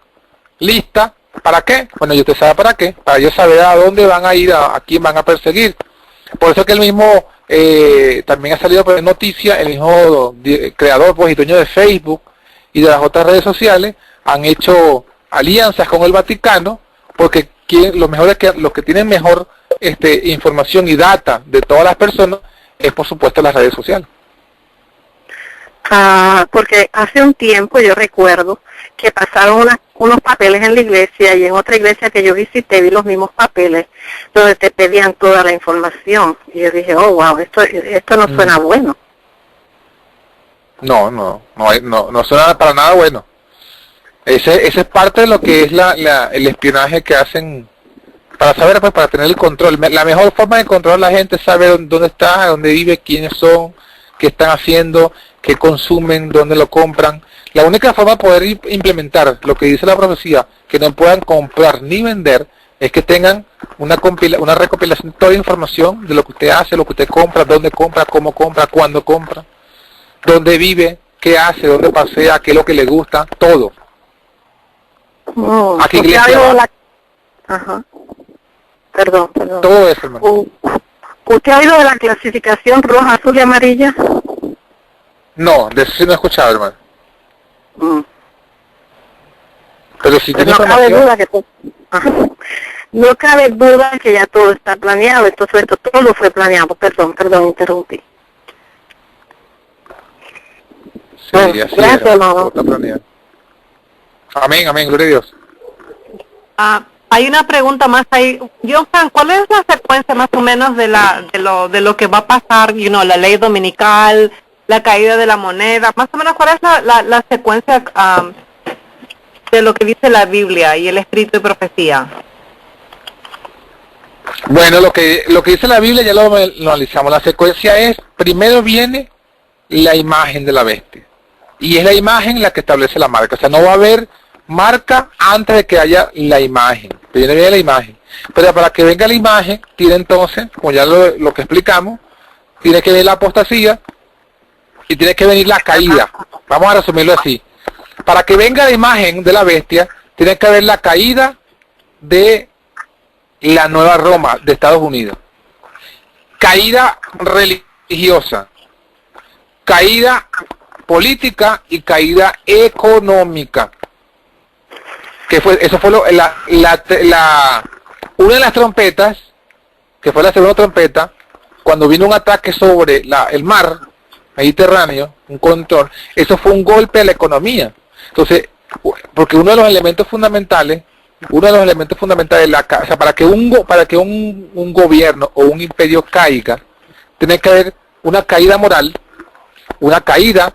lista. ¿Para qué? Bueno, y usted sabe para qué, para ellos saber a dónde van a ir, a quién van a perseguir. Por eso que el mismo también ha salido por noticia, el mismo creador, pues, y dueño de Facebook y de las otras redes sociales, han hecho alianzas con el Vaticano, porque los que tienen mejor información y data de todas las personas es, por supuesto, las redes sociales. Porque hace un tiempo yo recuerdo que pasaron unos papeles en la iglesia, y en otra iglesia que yo visité vi los mismos papeles donde te pedían toda la información, y yo dije, oh wow, esto no suena bueno. No suena para nada bueno. Ese es parte de lo que es el espionaje que hacen para saber, pues, para tener el control. La mejor forma de controlar a la gente es saber dónde está, dónde vive, quiénes son, qué están haciendo, qué consumen, dónde lo compran. La única forma de poder implementar lo que dice la profecía, que no puedan comprar ni vender, es que tengan una recopilación de toda la información de lo que usted hace, lo que usted compra, dónde compra, cómo compra, cuándo compra, dónde vive, qué hace, dónde pasea, qué es lo que le gusta, todo. ¿A qué iglesia va? Ajá. Perdón. Todo eso, hermano. ¿Usted ha oído de la clasificación roja, azul y amarilla? No, de eso sí no he escuchado, hermano. Pero si tiene no cabe duda que ya todo está planeado. Entonces todo fue planeado. Perdón, interrumpí. Sí, así gracias, hermano. Está planeado. Amén, gloria a Dios. Hay una pregunta más ahí. Johan, ¿cuál es la secuencia más o menos de lo que va a pasar? La ley dominical, la caída de la moneda, más o menos cuál es la secuencia de lo que dice la Biblia y el espíritu de profecía. Bueno, lo que dice la Biblia ya lo analizamos. La secuencia es, primero viene la imagen de la bestia, y es la imagen la que establece la marca. O sea, no va a haber marca antes de que haya la imagen. Primero viene la imagen, pero para que venga la imagen tiene entonces, como ya lo que explicamos, tiene que venir la apostasía y tiene que venir la caída. Vamos a resumirlo así. Para que venga la imagen de la bestia, tiene que haber la caída de la Nueva Roma de Estados Unidos. Caída religiosa, caída política y caída económica. Eso fue una de las trompetas, que fue la segunda trompeta, cuando vino un ataque sobre el mar Mediterráneo, un control. Eso fue un golpe a la economía. Entonces, porque uno de los elementos fundamentales, o sea, para que un gobierno o un imperio caiga, tiene que haber una caída moral, una caída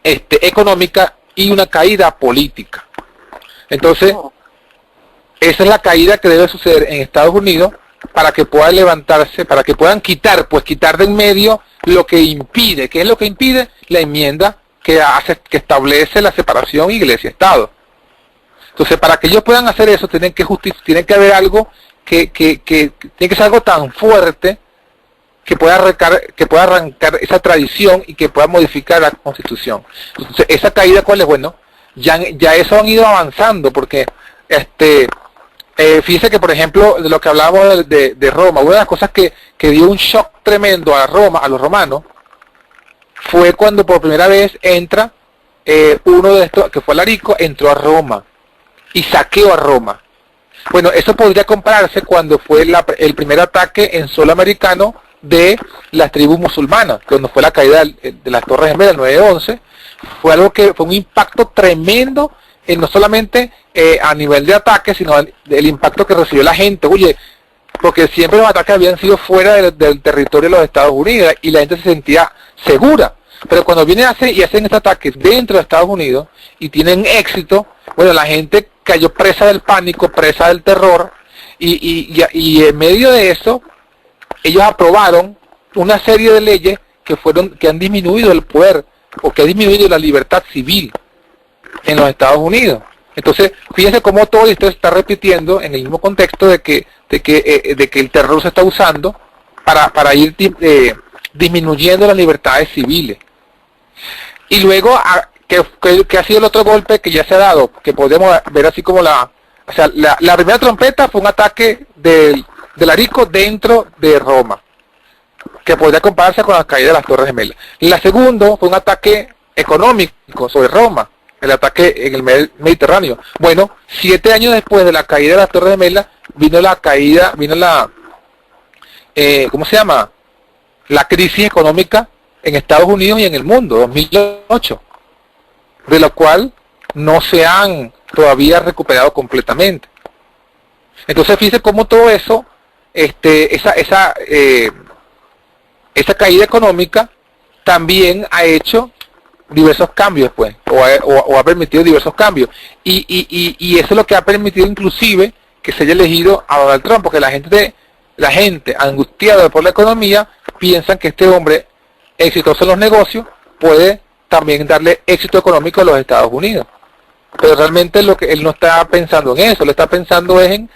económica y una caída política. Entonces, esa es la caída que debe suceder en Estados Unidos para que puedan levantarse, para que puedan quitar de en medio lo que impide. ¿Qué es lo que impide? La enmienda que establece la separación iglesia-estado. Entonces, para que ellos puedan hacer eso, tiene que haber algo que tiene que ser algo tan fuerte que pueda arrancar esa tradición y que pueda modificar la Constitución. Entonces, esa caída, ¿cuál es? Bueno, ya eso han ido avanzando, porque fíjese que, por ejemplo, de lo que hablábamos de Roma, una de las cosas que dio un shock tremendo a Roma, a los romanos, fue cuando por primera vez entra uno de estos, que fue Alarico, entró a Roma y saqueó a Roma. Bueno, eso podría compararse cuando fue el primer ataque en suelo americano de las tribus musulmanas, cuando fue la caída de las Torres Gemelas, el 9/11, fue algo que fue un impacto tremendo, no solamente a nivel de ataque, sino el impacto que recibió la gente. Oye, porque siempre los ataques habían sido fuera del territorio de los Estados Unidos y la gente se sentía segura. Pero cuando vienen y hacen estos ataques dentro de Estados Unidos y tienen éxito, bueno, la gente cayó presa del pánico, presa del terror, y en medio de eso, ellos aprobaron una serie de leyes que han disminuido el poder, o que han disminuido la libertad civil en los Estados Unidos. Entonces, fíjense cómo todo esto se está repitiendo en el mismo contexto de que el terror se está usando para ir disminuyendo las libertades civiles. Y luego, que ha sido el otro golpe que ya se ha dado, que podemos ver así como la primera trompeta fue un ataque del Arico dentro de Roma, que podría compararse con la caída de las Torres Gemelas. La segunda fue un ataque económico sobre Roma, el ataque en el Mediterráneo. Bueno, 7 años después de la caída de las Torres Gemelas, vino la crisis económica en Estados Unidos y en el mundo, 2008, de lo cual no se han todavía recuperado completamente. Entonces, fíjense cómo todo eso, esa caída económica también ha hecho diversos cambios, pues, o ha permitido diversos cambios, y eso es lo que ha permitido inclusive que se haya elegido a Donald Trump, porque la gente angustiada por la economía piensan que este hombre exitoso en los negocios puede también darle éxito económico a los Estados Unidos. Pero realmente lo que él no está pensando en eso, él está pensando es en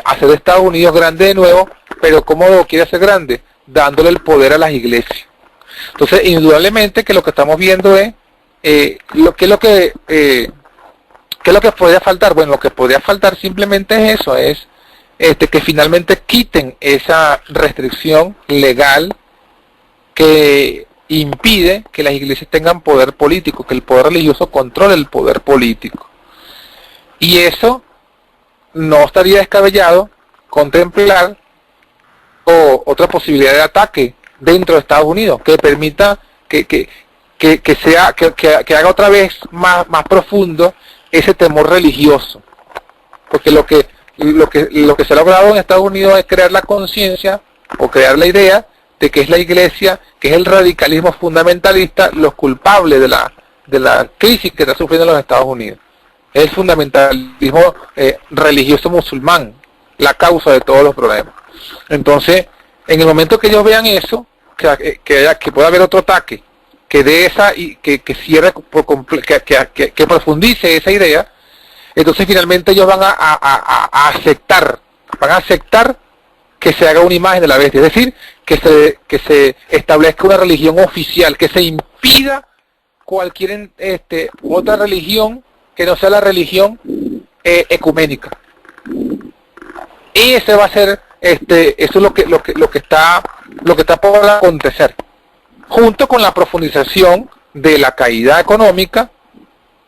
hacer de Estados Unidos grande de nuevo, pero ¿cómo lo quiere hacer grande? Dándole el poder a las iglesias. Entonces, indudablemente que lo que estamos viendo es ¿qué es lo que podría faltar? Bueno, lo que podría faltar simplemente es eso, es que finalmente quiten esa restricción legal que impide que las iglesias tengan poder político, que el poder religioso controle el poder político. Y eso no estaría descabellado contemplar otra posibilidad de ataque dentro de Estados Unidos, que permita que haga otra vez más profundo ese temor religioso. Porque lo que se ha logrado en Estados Unidos es crear la conciencia o crear la idea de que es la iglesia, que es el radicalismo fundamentalista, los culpables de la crisis que está sufriendo los Estados Unidos. Es el fundamentalismo religioso musulmán, la causa de todos los problemas. Entonces, en el momento que ellos vean eso, que pueda haber otro ataque, que dé esa y que cierre, que profundice esa idea, entonces finalmente ellos van a aceptar que se haga una imagen de la bestia, es decir, que se establezca una religión oficial, que se impida cualquier otra religión que no sea la religión ecuménica. Y ese va a ser eso es lo que está por acontecer, junto con la profundización de la caída económica.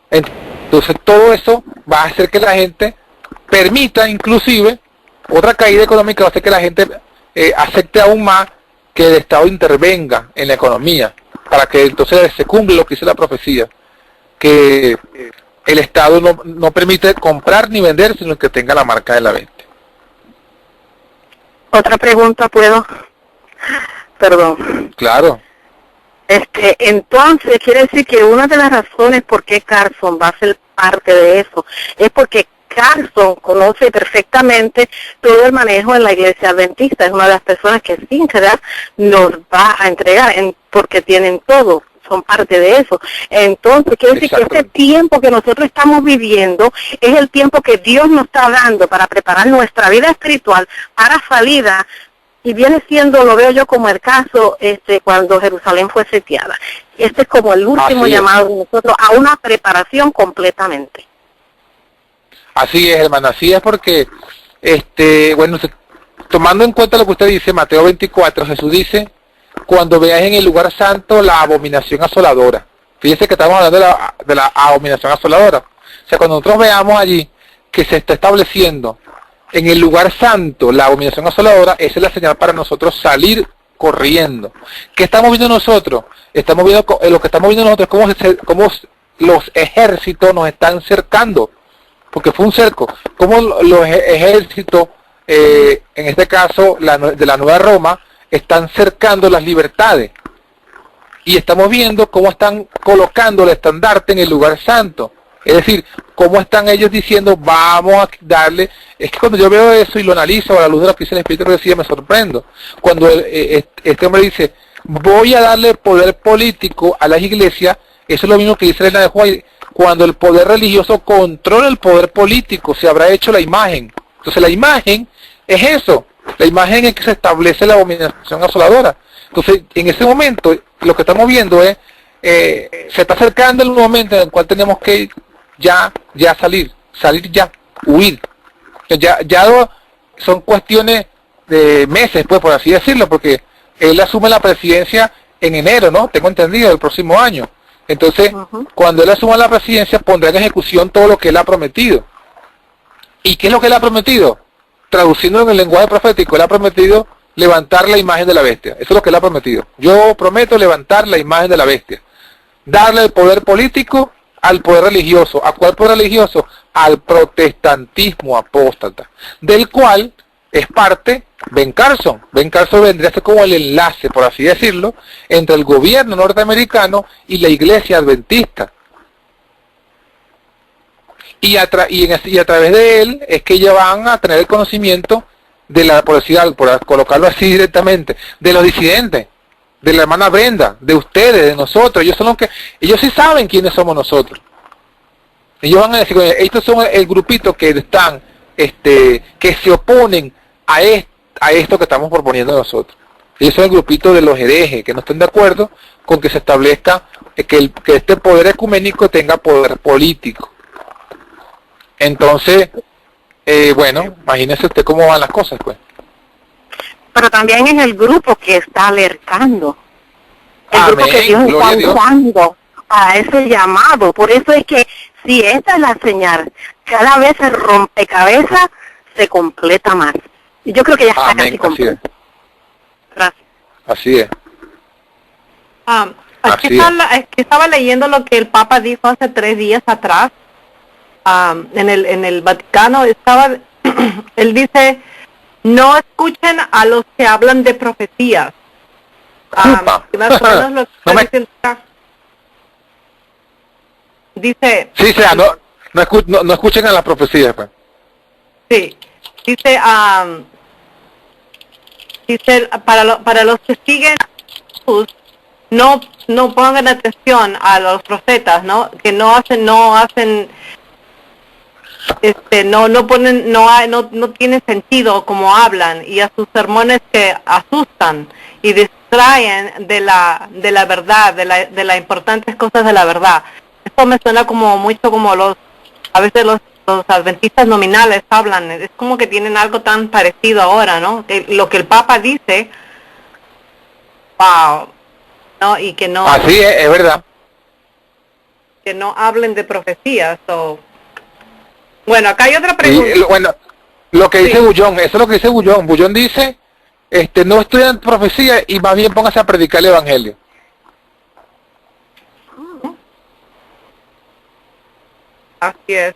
Entonces todo eso va a hacer que la gente permita, inclusive otra caída económica va a hacer que la gente acepte aún más que el Estado intervenga en la economía, para que entonces se cumpla lo que dice la profecía, que el Estado no permite comprar ni vender, sino que tenga la marca de la venta. Otra pregunta, ¿puedo? Perdón. Claro. Entonces, quiere decir que una de las razones por qué Carson va a ser parte de eso es porque Carson conoce perfectamente todo el manejo en la iglesia adventista. Es una de las personas que sin querer nos va a entregar, porque tienen todo, son parte de eso. Entonces, quiere decir que este tiempo que nosotros estamos viviendo es el tiempo que Dios nos está dando para preparar nuestra vida espiritual para salida y viene siendo, lo veo yo como el caso cuando Jerusalén fue sitiada. Este es como el último llamado de nosotros a una preparación completamente. Así es, hermana, así es porque, bueno, tomando en cuenta lo que usted dice, Mateo 24, Jesús dice, cuando veáis en el lugar santo la abominación asoladora. Fíjense que estamos hablando de la abominación asoladora. O sea, cuando nosotros veamos allí que se está estableciendo en el lugar santo la abominación asoladora, esa es la señal para nosotros salir corriendo. ¿Qué estamos viendo nosotros? Estamos viendo, lo que estamos viendo nosotros es cómo los ejércitos nos están cercando, porque fue un cerco, cómo los ejércitos, en este caso de la Nueva Roma, están cercando las libertades. Y estamos viendo cómo están colocando el estandarte en el lugar santo. Es decir, cómo están ellos diciendo, vamos a darle... Es que cuando yo veo eso y lo analizo a la luz de lo que dice el Espíritu, decía, me sorprendo. Cuando este hombre dice, voy a darle poder político a las iglesias, eso es lo mismo que dice Elena de White. Cuando el poder religioso controla el poder político, se habrá hecho la imagen. Entonces la imagen es eso. La imagen es que se establece la abominación asoladora. Entonces, en ese momento, lo que estamos viendo es, se está acercando el momento en el cual tenemos que ya salir ya, huir. Ya son cuestiones de meses, pues, por así decirlo, porque él asume la presidencia en enero, ¿no? Tengo entendido, del próximo año. Entonces, cuando él asuma la presidencia, pondrá en ejecución todo lo que él ha prometido. ¿Y qué es lo que él ha prometido? Traduciendo en el lenguaje profético, él ha prometido levantar la imagen de la bestia. Eso es lo que él ha prometido. Yo prometo levantar la imagen de la bestia. Darle el poder político al poder religioso. ¿A cuál poder religioso? Al protestantismo apóstata, del cual es parte Ben Carson. Ben Carson vendría a ser como el enlace, por así decirlo, entre el gobierno norteamericano y la iglesia adventista. Y a través de él es que ellos van a tener el conocimiento de la, por colocarlo así directamente, de los disidentes, de la hermana Brenda, de ustedes, de nosotros. Ellos sí saben quiénes somos nosotros. Ellos van a decir, estos son el grupito que están, que se oponen a esto que estamos proponiendo nosotros. Ellos son el grupito de los herejes, que no están de acuerdo con que se establezca que este poder ecuménico tenga poder político. Entonces, bueno, imagínese usted cómo van las cosas, pues. Pero también es el grupo que está alertando. El Amén, grupo que Dios está gloria a Dios. usando a ese llamado. Por eso es que, si esta es la señal, cada vez el rompecabezas se completa más. Y yo creo que ya está Amén, casi completo. Gracias. Así es. Aquí estaba leyendo lo que el Papa dijo hace 3 días atrás. En el Vaticano él dice, no escuchen a los que hablan de profecías. Dice, sí, sea, no escuchen a las profecías, pues. Sí, dice, para los que siguen Jesús, no pongan atención a los profetas, ¿no? Que no tiene sentido como hablan, y a sus sermones que asustan y distraen de la verdad, de las importantes cosas de la verdad. Esto me suena como mucho como a veces los adventistas nominales hablan. Es como que tienen algo tan parecido ahora, ¿no? Que lo que el Papa dice, wow, ¿no? Y que no. Así es verdad. Que no hablen de profecías. Bueno, acá hay otra pregunta. Y, bueno, lo que dice Bullón, eso es lo que dice Bullón. Bullón dice, no estudian profecía y más bien póngase a predicar el evangelio. Así es.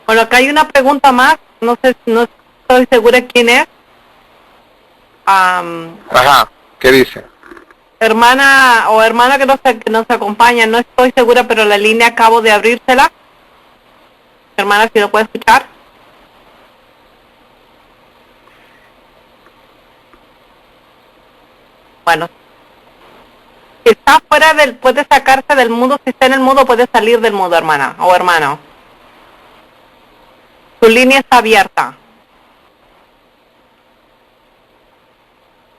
Bueno, acá hay una pregunta más, no estoy segura quién es. Ajá, ¿qué dice? Hermana que nos acompaña, no estoy segura, pero la línea acabo de abrírsela. Hermana, si lo puede escuchar. Bueno, si está fuera puede sacarse del mundo, si está en el mundo puede salir del mundo, hermana o hermano. Su línea está abierta.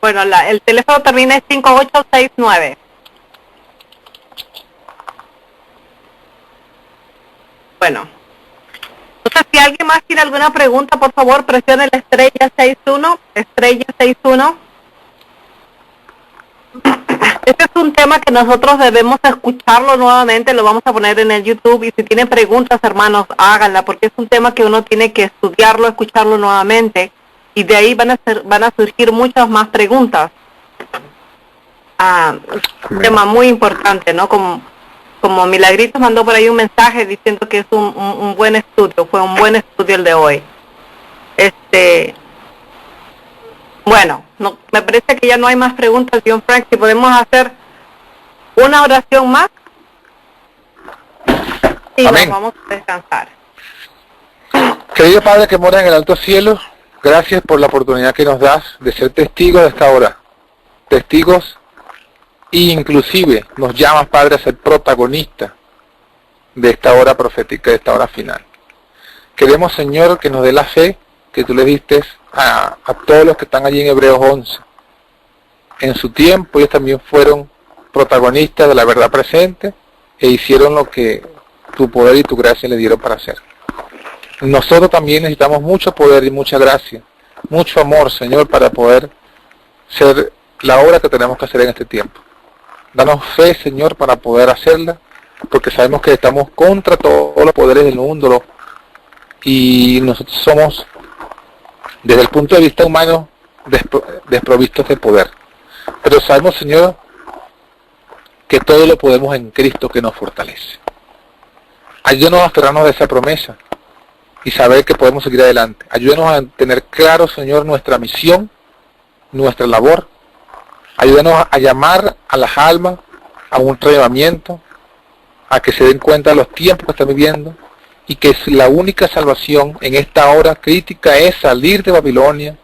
Bueno, el teléfono termina en 5869. Bueno. Entonces, si alguien más tiene alguna pregunta, por favor, presione la estrella 61. Estrella 61. Este es un tema que nosotros debemos escucharlo nuevamente, lo vamos a poner en el YouTube, y si tienen preguntas, hermanos, háganla, porque es un tema que uno tiene que estudiarlo, escucharlo nuevamente, y de ahí van a surgir muchas más preguntas. Es un tema muy importante, ¿no? Como Milagritos mandó por ahí un mensaje diciendo que es un buen estudio, fue un buen estudio el de hoy. Bueno, no, me parece que ya no hay más preguntas, John Frank. Si podemos hacer una oración más y Amén. nos vamos a descansar. Querido Padre que mora en el alto cielo, gracias por la oportunidad que nos das de ser testigos de esta hora. Testigos, e inclusive nos llamas, Padre, a ser protagonistas de esta hora profética, de esta hora final. Queremos, Señor, que nos dé la fe que tú le diste a todos los que están allí en Hebreos 11. En su tiempo ellos también fueron protagonistas de la verdad presente e hicieron lo que tu poder y tu gracia le dieron para hacer. Nosotros también necesitamos mucho poder y mucha gracia, mucho amor, Señor, para poder ser la obra que tenemos que hacer en este tiempo. Danos fe, Señor, para poder hacerla, porque sabemos que estamos contra todos los poderes del mundo y nosotros somos, desde el punto de vista humano, desprovistos de poder. Pero sabemos, Señor, que todo lo podemos en Cristo que nos fortalece. Ayúdanos a aferrarnos de esa promesa y saber que podemos seguir adelante. Ayúdanos a tener claro, Señor, nuestra misión, nuestra labor. Ayúdanos a llamar a las almas a un reavivamiento, a que se den cuenta de los tiempos que están viviendo, y que la única salvación en esta hora crítica es salir de Babilonia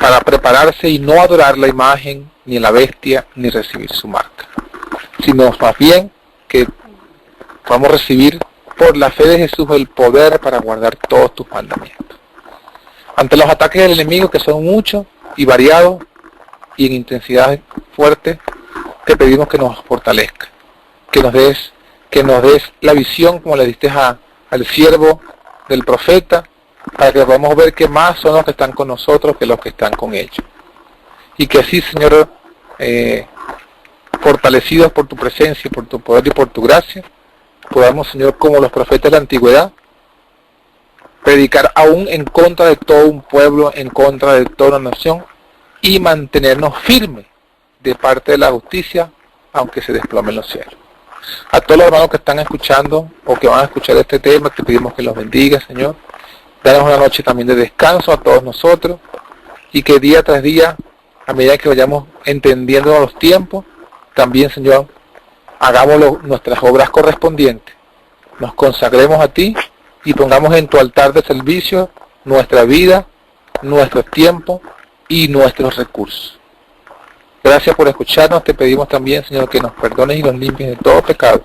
para prepararse y no adorar la imagen, ni la bestia, ni recibir su marca, sino más bien que podamos recibir por la fe de Jesús el poder para guardar todos tus mandamientos. Ante los ataques del enemigo, que son muchos y variados y en intensidad fuerte, te pedimos que nos fortalezca, que nos des la visión como le diste al siervo del profeta, para que podamos ver que más son los que están con nosotros que los que están con ellos. Y que así, Señor, fortalecidos por tu presencia y por tu poder y por tu gracia, podamos, Señor, como los profetas de la antigüedad, predicar aún en contra de todo un pueblo, en contra de toda una nación, y mantenernos firmes de parte de la justicia, aunque se desplomen los cielos. A todos los hermanos que están escuchando o que van a escuchar este tema, te pedimos que los bendiga, Señor. Danos una noche también de descanso a todos nosotros, y que día tras día, a medida que vayamos entendiendo los tiempos, también, Señor, hagamos nuestras obras correspondientes, nos consagremos a ti y pongamos en tu altar de servicio nuestra vida, nuestros tiempos y nuestros recursos. Gracias por escucharnos. Te pedimos también, Señor, que nos perdones y nos limpies de todo pecado.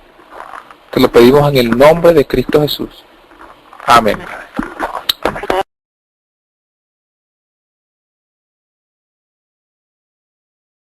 Te lo pedimos en el nombre de Cristo Jesús. Amén.